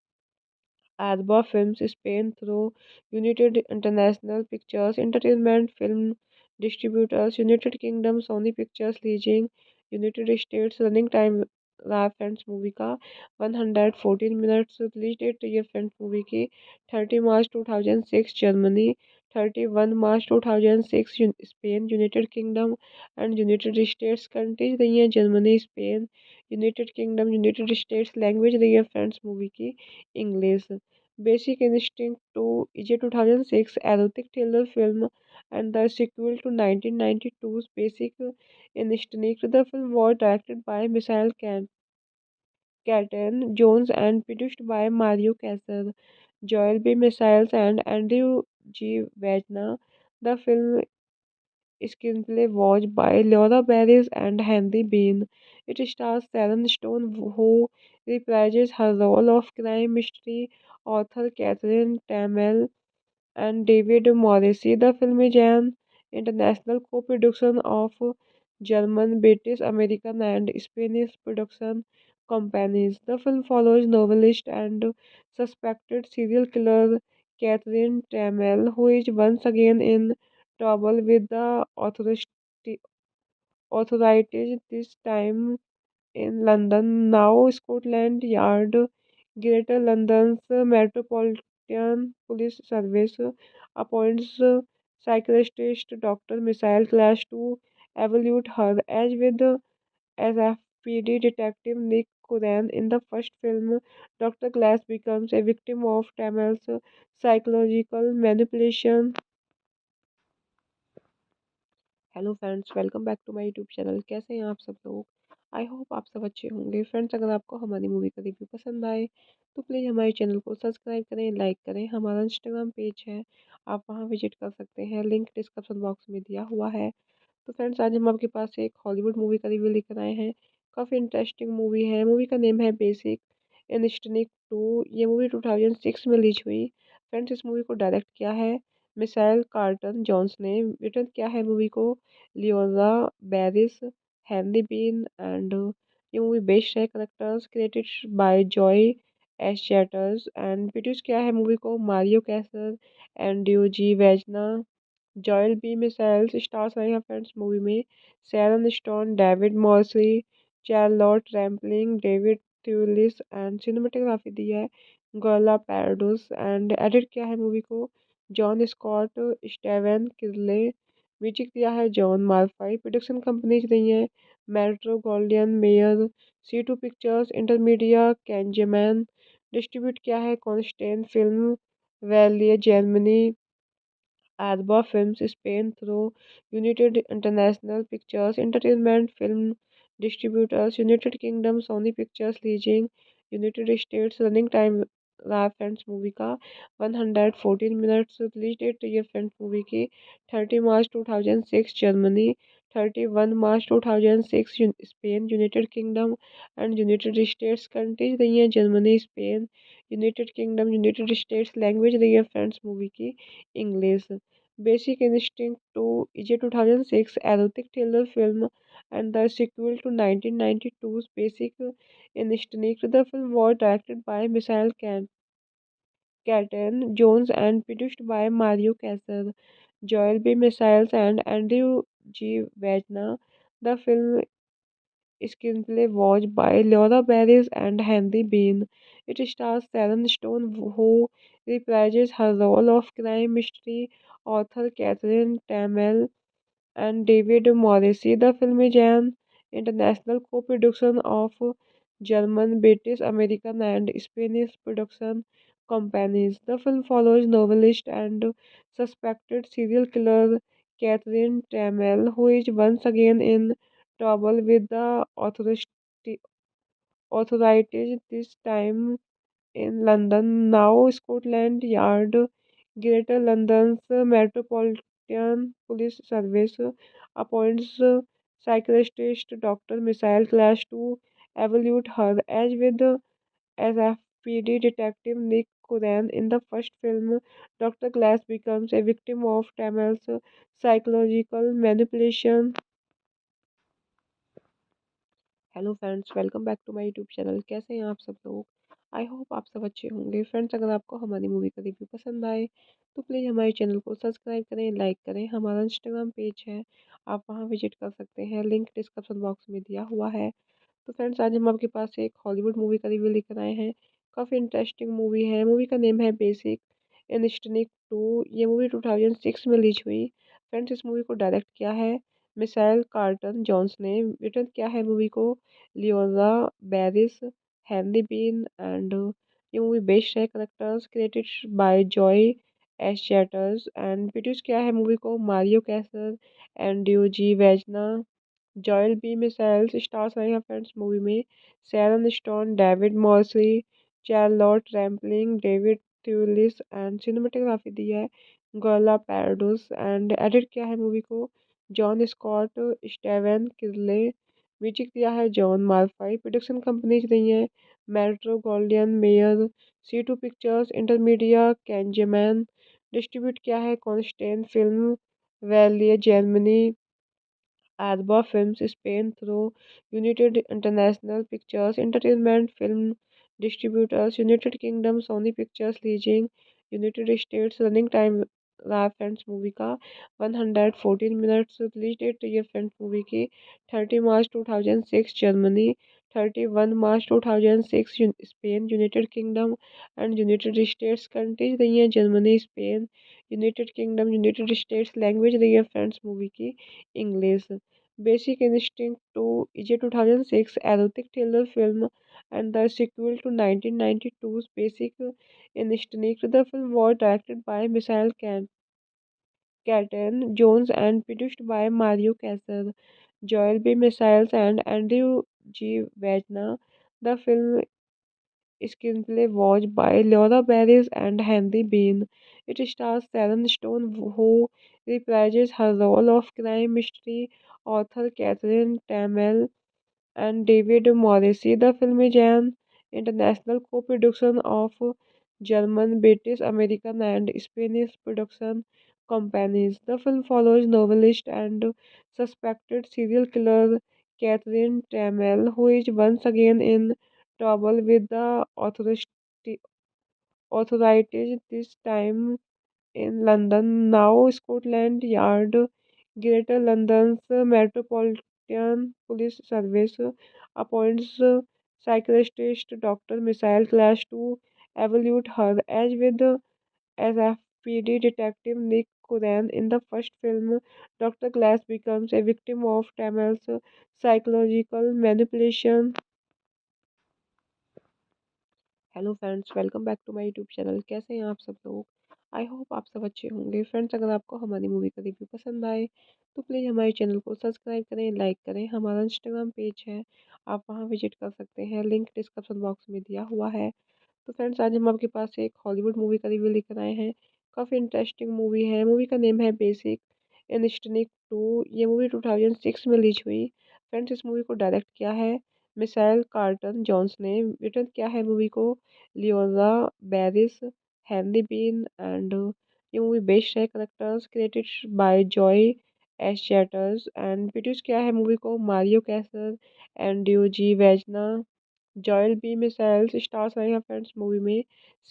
Arba Films Spain through United International Pictures Entertainment Film Distributors, United Kingdom Sony Pictures Leasing, United States। Running time रहा फ्रेंड्स मूवी का 114 मिनट्स। रिलीज डेट ये फ्रेंड्स मूवी की 30 मार्च 2006 Germany, 31 March 2006 Spain, United kingdom and United states. Countries रही हैं Germany, Spain, United kingdom, United states. Language रही है फ्रेंड्स मूवी की English. Basic Instinct 2 is a 2006 erotic thriller film and the sequel to 1992's Basic Instinct. The film was directed by Michael Caton Jones and produced by Mario Casar, Joel B. Missiles, and Andrew G. Wagner. The film screenplay was by Laura Barris and Henry Bean. It stars Sharon Stone, who reprises her role of crime mystery author Catherine Tamel, and David Morrissey. The film is an international co-production of German, British, American, and Spanish production companies. The film follows novelist and suspected serial killer Catherine Tamel, who is once again in trouble with the authorities, this time in London. Now Scotland Yard, Greater London's Metropolitan Police Service, appoints psychiatrist Dr. Michael Clash to evaluate her. As with SFPD detective Nick Curran in the first film, Dr. Glass becomes a victim of Tamel's psychological manipulation. Hello friends, welcome back to my YouTube channel. कैसे हैं आप सब लोग? आई होप आप सब अच्छे होंगे। फ्रेंड्स, अगर आपको हमारी मूवी का रिव्यू पसंद आए तो प्लीज़ हमारे चैनल को सब्सक्राइब करें, लाइक करें। हमारा इंस्टाग्राम पेज है, आप वहां विजिट कर सकते हैं, लिंक डिस्क्रिप्शन बॉक्स में दिया हुआ है। तो फ्रेंड्स, आज हम आपके पास एक हॉलीवुड मूवी का रिव्यू लेकर आए हैं। काफ़ी इंटरेस्टिंग मूवी है। मूवी का नेम है बेसिक इंस्टिंक्ट 2। ये मूवी 2006 में रिलीज हुई। फ्रेंड्स, इस मूवी को डायरेक्ट किया है मिसाइल कार्टन जॉन्स ने। रिटर्न किया है मूवी को Leora Barish, Henry Bean, and ये मूवी बेस्ड है characters created by Joe Eszterhas and produce किया है मूवी को Mario Kassar and G Vajna. Joel B Michaels stars रहे हैं फ्रेंड्स मूवी में Sharon Stone, David Morrissey, Charlotte Rampling, David Thewlis and cinematography दी है गोला पैराडोस एंड एडिट किया है मूवी को जॉन स्कॉट स्टेवन किर्ले। म्यूजिक दिया है जॉन मार्फाई। प्रोडक्शन कंपनीज रही हैं Metro Goldwyn Mayer, C two pictures, Intermedia, Kanzaman. Distribute किया है Constantin film Verleih Germany, Arba Films Spain through United International Pictures Entertainment Film Distributors, United Kingdom Sony Pictures Leasing, United States Running time रहा फ्रेंड्स मूवी का 114 मिनट्स। रिलीज डेट ये फ्रेंड्स मूवी की 30 मार्च 2006 Germany, 31 March 2006 Spain, United kingdom and United states. Countries रही हैं Germany, Spain, United kingdom, United states. Language रही है फ्रेंड्स मूवी की English. Basic Instinct 2 is a 2006 erotic thriller film and the sequel to 1992's Basic Instinct. The film was directed by Michael Caton Jones and produced by Mario Casar, Joel B. Missiles, and Andrew G. Wagner. The film screenplay was by Laura Barris and Henry Bean. It stars Sharon Stone, who reprises her role of crime mystery author Catherine Tamel, and David Morrissey. The film is an international co-production of German, British, American, and Spanish production companies. The film follows novelist and suspected serial killer Catherine Tamel, who is once again in trouble with the authorities, this time in London. Now Scotland Yard, Greater London's Metropolitan Police Service, appoints psychiatrist Dr. Michael Clash to evaluate her. As with SFPD detective Nick Curran in the first film, Dr. Glass becomes a victim of Tamel's psychological manipulation. Hello friends, welcome back to my YouTube channel. कैसे हैं आप सब लोग? आई होप आप सब अच्छे होंगे। फ्रेंड्स, अगर आपको हमारी मूवी का रिव्यू पसंद आए तो प्लीज़ हमारे चैनल को सब्सक्राइब करें, लाइक करें। हमारा इंस्टाग्राम पेज है, आप वहां विजिट कर सकते हैं, लिंक डिस्क्रिप्शन बॉक्स में दिया हुआ है। तो फ्रेंड्स, आज हम आपके पास एक हॉलीवुड मूवी का रिव्यू लेकर आए हैं। काफ़ी इंटरेस्टिंग मूवी है। मूवी का नेम है बेसिक इंस्टिंक्ट 2। ये मूवी 2006 में रिलीज हुई। फ्रेंड्स, इस मूवी को डायरेक्ट किया है मिसाइल कार्टन जॉन्स ने। रिटर्न किया है मूवी को Leora Barish, Henry Bean and ये मूवी बेस्ड है characters created by Joe Eszterhas and produce किया है मूवी को Mario Kassar and G Vajna. Joel B Michaels stars रहे हैं फ्रेंड्स मूवी में Sharon Stone, David Morrissey, Charlotte Rampling, David Thewlis and cinematography दी है गोला पैराडोस एंड एडिट किया है मूवी को जॉन स्कॉट स्टेवन किर्ले। म्यूजिक दिया है जॉन मार्फाई। प्रोडक्शन कंपनीज रही हैं Metro Goldwyn Mayer, C two pictures, Intermedia, Kanzaman. Distribute किया है Constantin film Verleih Germany, Arba Films Spain through United International Pictures Entertainment Film Distributors, United Kingdom Sony Pictures Leasing, United States Running time रहा फ्रेंड्स मूवी का 114 मिनट्स। रिलीज डेट ये फ्रेंड्स मूवी की 30 मार्च 2006 Germany, 31 March 2006 Spain, United kingdom and United states. Countries रही हैं Germany, Spain, United kingdom, United states. Language रही है फ्रेंड्स मूवी की English. Basic Instinct 2 is a 2006 erotic thriller film and the sequel to 1992's Basic Instinct. The film was directed by Michael Caton Jones and produced by Mario Casar, Joel B. Missiles, and Andrew G. Wagner. The film screenplay was by Laura Barris and Henry Bean. It stars Sharon Stone, who reprises her role of crime mystery author Catherine Tamel, and David Morrissey. The film is an international co-production of German, British, American, and Spanish production companies. The film follows novelist and suspected serial killer Catherine Trammell, who is once again in trouble with the authorities, this time in London. Now, Scotland Yard, Greater London's Metropolitan Police Service, appoints psychiatrist Dr. Michelle Clash to evaluate her. As with SFPD detective Nick Curran in the first film, Dr. Glass becomes a victim of Tamel's psychological manipulation. Hello friends, welcome back to my YouTube channel. कैसे हैं आप सब लोग? आई होप आप सब अच्छे होंगे। फ्रेंड्स, अगर आपको हमारी मूवी का रिव्यू पसंद आए तो प्लीज़ हमारे चैनल को सब्सक्राइब करें, लाइक करें। हमारा इंस्टाग्राम पेज है, आप वहां विजिट कर सकते हैं, लिंक डिस्क्रिप्शन बॉक्स में दिया हुआ है। तो फ्रेंड्स, आज हम आपके पास एक हॉलीवुड मूवी का रिव्यू लेकर आए हैं। काफ़ी इंटरेस्टिंग मूवी है। मूवी का नेम है बेसिक इंस्टिंक्ट 2। ये मूवी 2006 में रिलीज हुई। फ्रेंड्स, इस मूवी को डायरेक्ट किया है मिसाइल कार्टन जॉन्स ने। रिटर्न किया है मूवी को Leora Barish, Henry Bean and ये मूवी बेस्ड है characters created by Joe Eszterhas and produce किया है मूवी को Mario Kassar and ड्यूजी Vajna. Joel B Michaels stars रहे हैं फ्रेंड्स मूवी में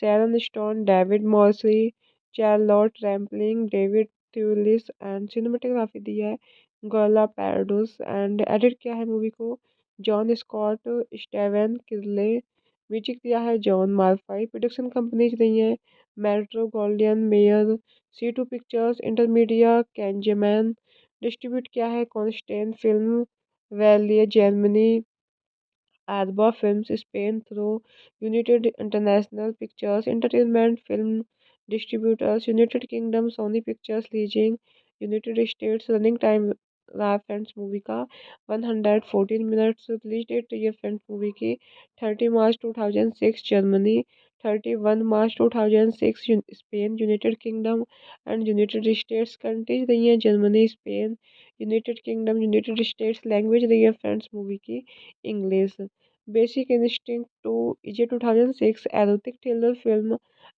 Sharon Stone, David Morrissey, Charlotte Rampling, David Thewlis and cinematography दी है गोला पैराडोस एंड एडिट किया है मूवी को जॉन स्कॉट स्टेवन किर्ले। म्यूजिक दिया है जॉन मार्फाई। प्रोडक्शन कंपनीज रही हैं Metro Goldwyn Mayer, C2 pictures, Intermedia, Kanzaman. Distribute किया है Constantin film Verleih Germany, Arba Films Spain through United International Pictures Entertainment Film Distributors, United Kingdom Sony Pictures Leasing, United States। Running time रहा फ्रेंड्स मूवी का 114 मिनट्स। रिलीज डेट ये फ्रेंड्स मूवी की 30 मार्च 2006 Germany, 31 March 2006 Spain, United kingdom and United states. Countries रही हैं Germany, Spain, United kingdom, United states. Language रही है फ्रेंड्स मूवी की English. Basic Instinct 2 is a 2006 erotic thriller film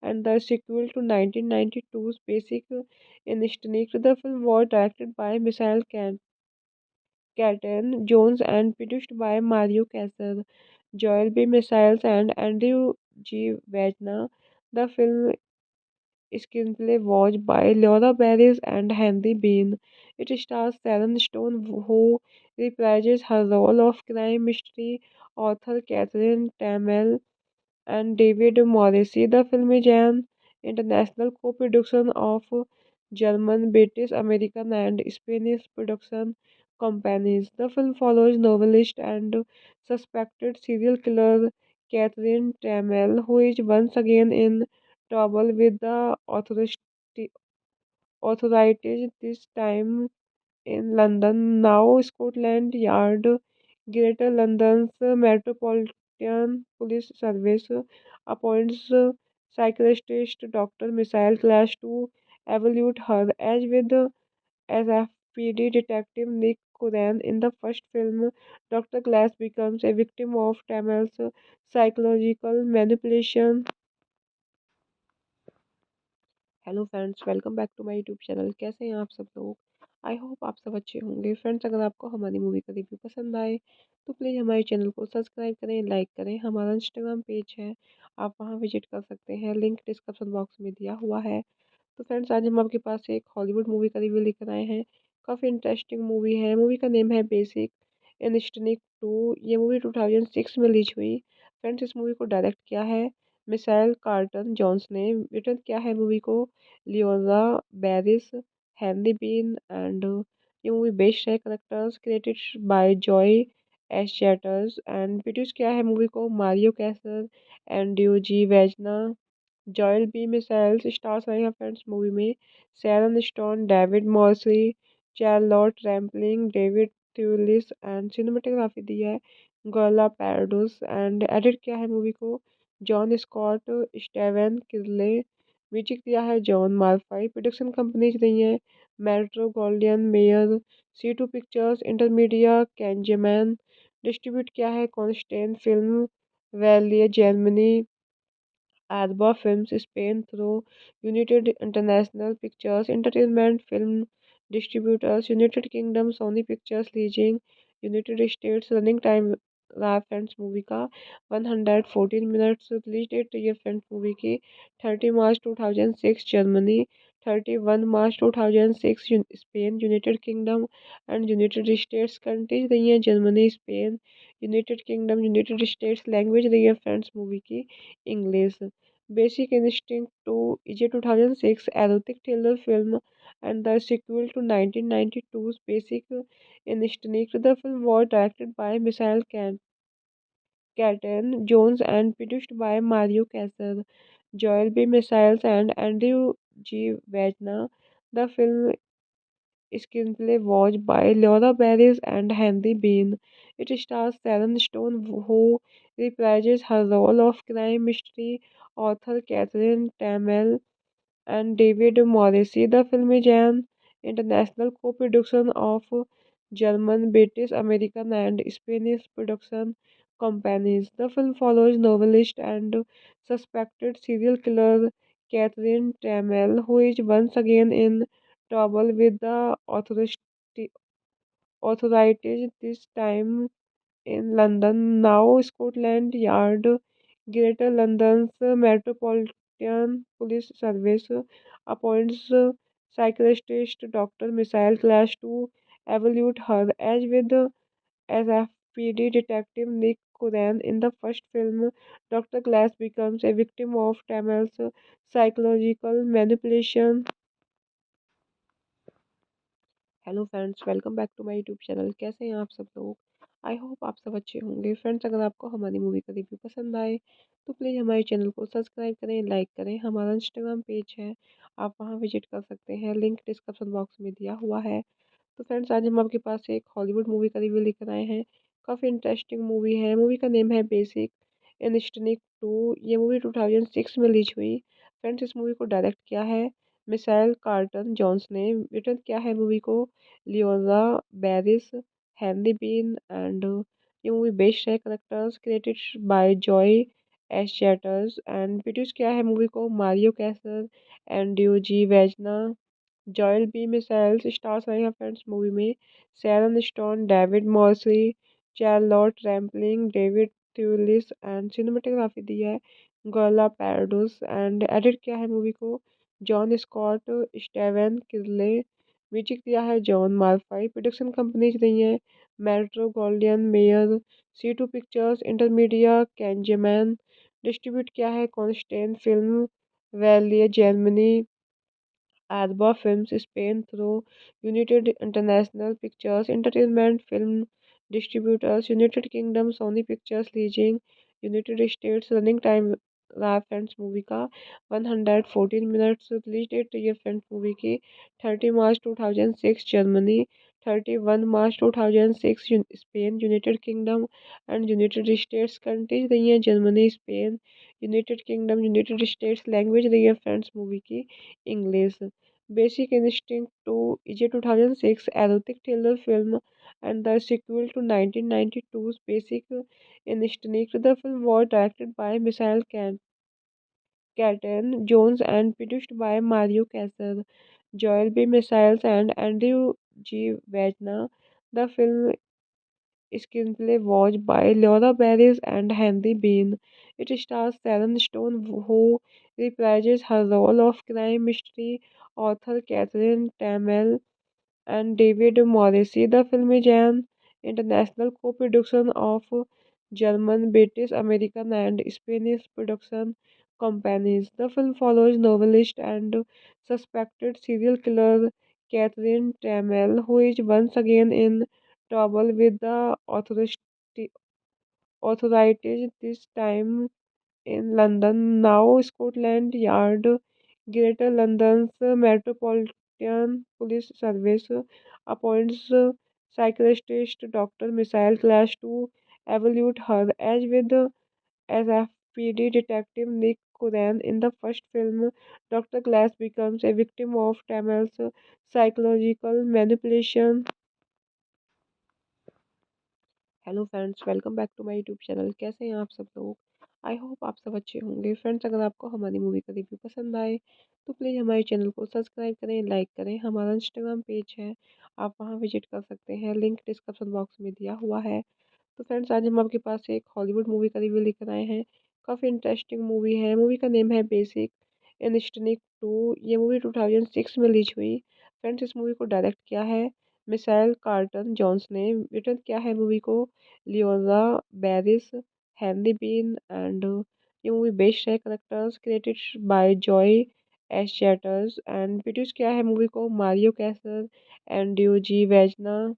and the sequel to 1992's Basic Instinct. The film was directed by Michael Caton Jones and produced by Mario Casar, Joel B. Missiles, and Andrew G. Wagner. The film screenplay was by Laura Barris and Henry Bean. It stars Sharon Stone, who reprises her role of crime mystery author Catherine Tamel, and David Morrissey. The film is an international co-production of German, British, American, and Spanish production companies. The film follows novelist and suspected serial killer Catherine Tamel, who is once again in trouble with the authorities, this time in London. Now, Scotland Yard, Greater London's Metropolitan Police Service, appoints psychiatrist Dr. Michelle Clash to evaluate her. As with SFPD detective Nick Curran in the first film, Dr. Glass becomes a victim of Tamel's psychological manipulation. Hello friends, welcome back to my YouTube channel. कैसे हैं आप सब लोग? आई होप आप सब अच्छे होंगे। फ्रेंड्स, अगर आपको हमारी मूवी का रिव्यू पसंद आए तो प्लीज़ हमारे चैनल को सब्सक्राइब करें, लाइक करें। हमारा इंस्टाग्राम पेज है, आप वहां विजिट कर सकते हैं, लिंक डिस्क्रिप्शन बॉक्स में दिया हुआ है। तो फ्रेंड्स, आज हम आपके पास एक हॉलीवुड मूवी का रिव्यू लेकर आए हैं। काफ़ी इंटरेस्टिंग मूवी है। मूवी का नेम है बेसिक इंस्टिंक्ट 2। ये मूवी 2006 में रिलीज हुई। फ्रेंड्स, इस मूवी को डायरेक्ट किया है मिसाइल कार्टन जॉन्स ने। रिटर्न किया है मूवी को Leora Barish, Henry Bean and ये मूवी बेस्ड है characters created by Joe Eszterhas and produce किया है मूवी को Mario Kassar and ड्यूजी Vajna. Joel B Michaels stars रहे हैं फ्रेंड्स मूवी में Sharon Stone, David Morrissey, Charlotte Rampling, David Thewlis and cinematography दी है गोला पैराडोस एंड एडिट किया है मूवी को जॉन स्कॉट स्टेवन किर्ले। म्यूजिक दिया है जॉन मार्फाई। प्रोडक्शन कंपनीज रही हैं Metro Goldwyn Mayer, C2 pictures, Intermedia, Kanzaman. Distribute किया है Constantin film Verleih Germany, Arba Films Spain through United International Pictures Entertainment Film Distributors, United Kingdom Sony Pictures Leasing, United States. Running time रहा फ्रेंड्स मूवी का 114 मिनट्स। रिलीज डेट रही है फ्रेंड्स मूवी की 30 मार्च 2006 Germany, 31 March 2006 Spain, United kingdom and United states. Countries रही हैं Germany, Spain, United kingdom, United states. Language रही है फ्रेंड्स मूवी की English. Basic instinct 2 is a 2006 erotic thriller film and the sequel to 1992's Basic Instinct. The film was directed by Michael Caton Jones and produced by Mario Casar, Joel B. Missiles, and Andrew G. Wagner. The film screenplay was by Laura Barris and Henry Bean. It stars Sharon Stone, who reprises her role of crime mystery author Catherine Tamel, and David Morrissey. The film is an international co-production of German, British, American, and Spanish production companies. The film follows novelist and suspected serial killer Catherine Tamel, who is once again in trouble with the authorities, this time in London. Now Scotland Yard, Greater London's Metropolitan Police Service, appoints psychiatrist Dr. Michael Clash to evaluate her. As with SFPD detective Nick Curran in the first film, Dr. Glass becomes a victim of Tamel's psychological manipulation. Hello friends, welcome back to my YouTube channel. कैसे हैं आप सब लोग? आई होप आप सब अच्छे होंगे। फ्रेंड्स, अगर आपको हमारी मूवी का रिव्यू पसंद आए तो प्लीज़ हमारे चैनल को सब्सक्राइब करें, लाइक करें। हमारा इंस्टाग्राम पेज है, आप वहां विजिट कर सकते हैं, लिंक डिस्क्रिप्शन बॉक्स में दिया हुआ है। तो फ्रेंड्स, आज हम आपके पास एक हॉलीवुड मूवी का रिव्यू लेकर आए हैं। काफ़ी इंटरेस्टिंग मूवी है। मूवी का नेम है बेसिक इंस्टिंक्ट 2। ये मूवी 2006 में रिलीज हुई। फ्रेंड्स, इस मूवी को डायरेक्ट किया है मिसाइल कार्टन जॉन्स ने। रिटर्न किया है मूवी को Leora Barish, Henry Bean, and ये मूवी बेस्ड है characters created by Joe Eszterhas, and produce किया है मूवी को Mario Kassar and D Vajna. Joel B Michaels stars रहे हैं फ्रेंड्स मूवी में Sharon Stone, David Morrissey, Charlotte Rampling, David Thewlis, and cinematography दी है गोला पैराडोस, एंड एडिट किया है मूवी को जॉन स्कॉट स्टेवन किर्ले। म्यूजिक दिया है जॉन मार्फाई। प्रोडक्शन कंपनीज रही हैं Metro Goldwyn Mayer, C2 pictures, Intermedia, Kanzaman. Distribute किया है Constantin film Verleih Germany, Arba Films Spain through United International Pictures Entertainment Film Distributors, United Kingdom Sony Pictures Leasing, United States। Running time रहा फ्रेंड्स मूवी का 114 मिनट्स। रिलीज डेट रही है फ्रेंड्स मूवी की 30 मार्च 2006 Germany, 31 March 2006 Spain, United kingdom and United states. Countries रही हैं Germany, Spain, United kingdom, United states. Language रही है फ्रेंड्स मूवी की English. Basic Instinct 2 is a 2006 erotic thriller film and the sequel to 1992's Basic Instinct. The film was directed by Michael Caton Jones and produced by Mario Casar, Joel B. Missiles, and Andrew G. Wagner. The film screenplay was by Laura Barris and Henry Bean. It stars Sharon Stone, who reprises her role of crime mystery author Catherine Tamel, and David Morrissey. The film is an international co-production of German, British, American, and Spanish production companies. The film follows novelist and suspected serial killer Catherine Tamel, who is once again in trouble with the authorities, this time in London. Now Scotland Yard, Greater London's Metropolitan Police Service, appoints psychiatrist Dr. Michael Clash to evaluate her. As with SFPD detective Nick Curran in the first film, Dr. Glass becomes a victim of Tamel's psychological manipulation. Hello friends, welcome back to my YouTube channel. कैसे हैं आप सब लोग? आई होप आप सब अच्छे होंगे। फ्रेंड्स, अगर आपको हमारी मूवी का रिव्यू पसंद आए तो प्लीज़ हमारे चैनल को सब्सक्राइब करें, लाइक करें। हमारा इंस्टाग्राम पेज है, आप वहाँ विजिट कर सकते हैं, लिंक डिस्क्रिप्शन बॉक्स में दिया हुआ है। तो फ्रेंड्स, आज हम आपके पास एक हॉलीवुड मूवी का रिव्यू लेकर आए हैं। काफ़ी इंटरेस्टिंग मूवी है। मूवी का नेम है बेसिक इंस्टिंक्ट 2। ये मूवी 2006 में रिलीज हुई। फ्रेंड्स, इस मूवी को डायरेक्ट किया है मिसाइल कार्टन जॉन्स ने। रिटर्न किया है मूवी को Leora Barish, Henry Bean and ये मूवी बेस्ड है characters created by Joe Eszterhas and produce किया है मूवी को Mario Kassar and ड्यूजी Vajna.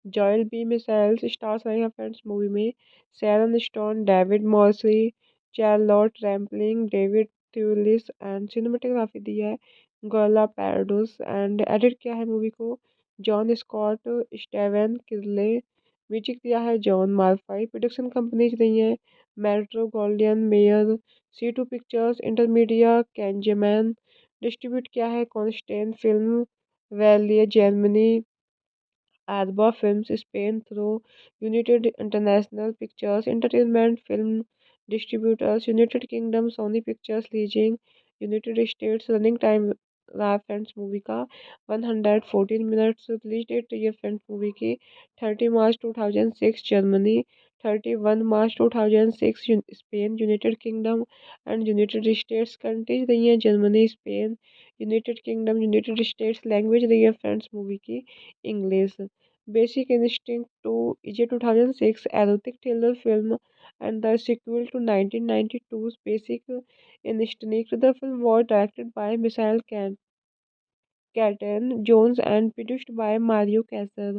Joel B Michaels stars रहे हैं फ्रेंड्स मूवी में Sharon Stone, David Morrissey, Charlotte Rampling, David Thewlis and cinematography दी है गोला पैराडोस एंड एडिट किया है मूवी को जॉन स्कॉट स्टेवन किर्ले। म्यूजिक दिया है जॉन मार्फाई। प्रोडक्शन कंपनीज रही हैं Metro Goldwyn Mayer, C2 pictures, Intermedia, Kanzaman. Distribute किया है Constantin film Verleih Germany, Arba Films Spain through United International Pictures Entertainment Film Distributors, United Kingdom Sony Pictures Leasing, United States running time रहा फ्रेंड्स मूवी का 114 मिनट्स। रिलीज डेट ये फ्रेंड्स मूवी की 30 मार्च 2006 Germany, 31 March 2006 Spain, United kingdom and United states. Countries रही हैं Germany, Spain, United kingdom, United states. Language रही है फ्रेंड्स मूवी की English. Basic Instinct 2 is a 2006 erotic thriller film and the sequel to 1992's Basic Instinct. The film was directed by Michael Caton Jones and produced by Mario Casar,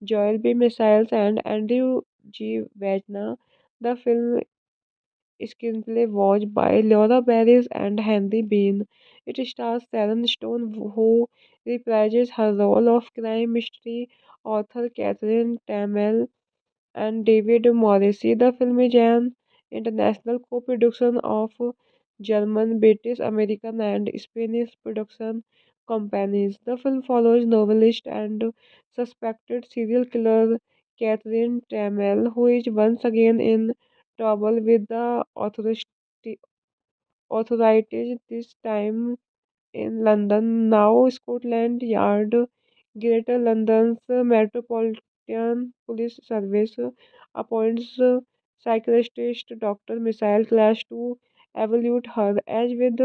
Joel B. Missiles, and Andrew G. Wagner. The film screenplay was by Laura Barris and Henry Bean. It stars Sharon Stone, who reprises her role of crime mystery author Catherine Tamel, and David Morrissey. The film is an international co-production of German, British, American, and Spanish production companies. The film follows novelist and suspected serial killer Catherine Tamel, who is once again in trouble with the authorities, this time in London. Now Scotland Yard, Greater London's Metropolitan Police Service, appoints psychiatrist Dr. Michael Clash to evaluate her. As with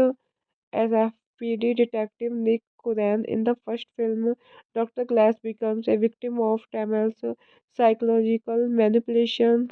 SFPD detective Nick Curran in the first film, Dr. Glass becomes a victim of Tamel's psychological manipulation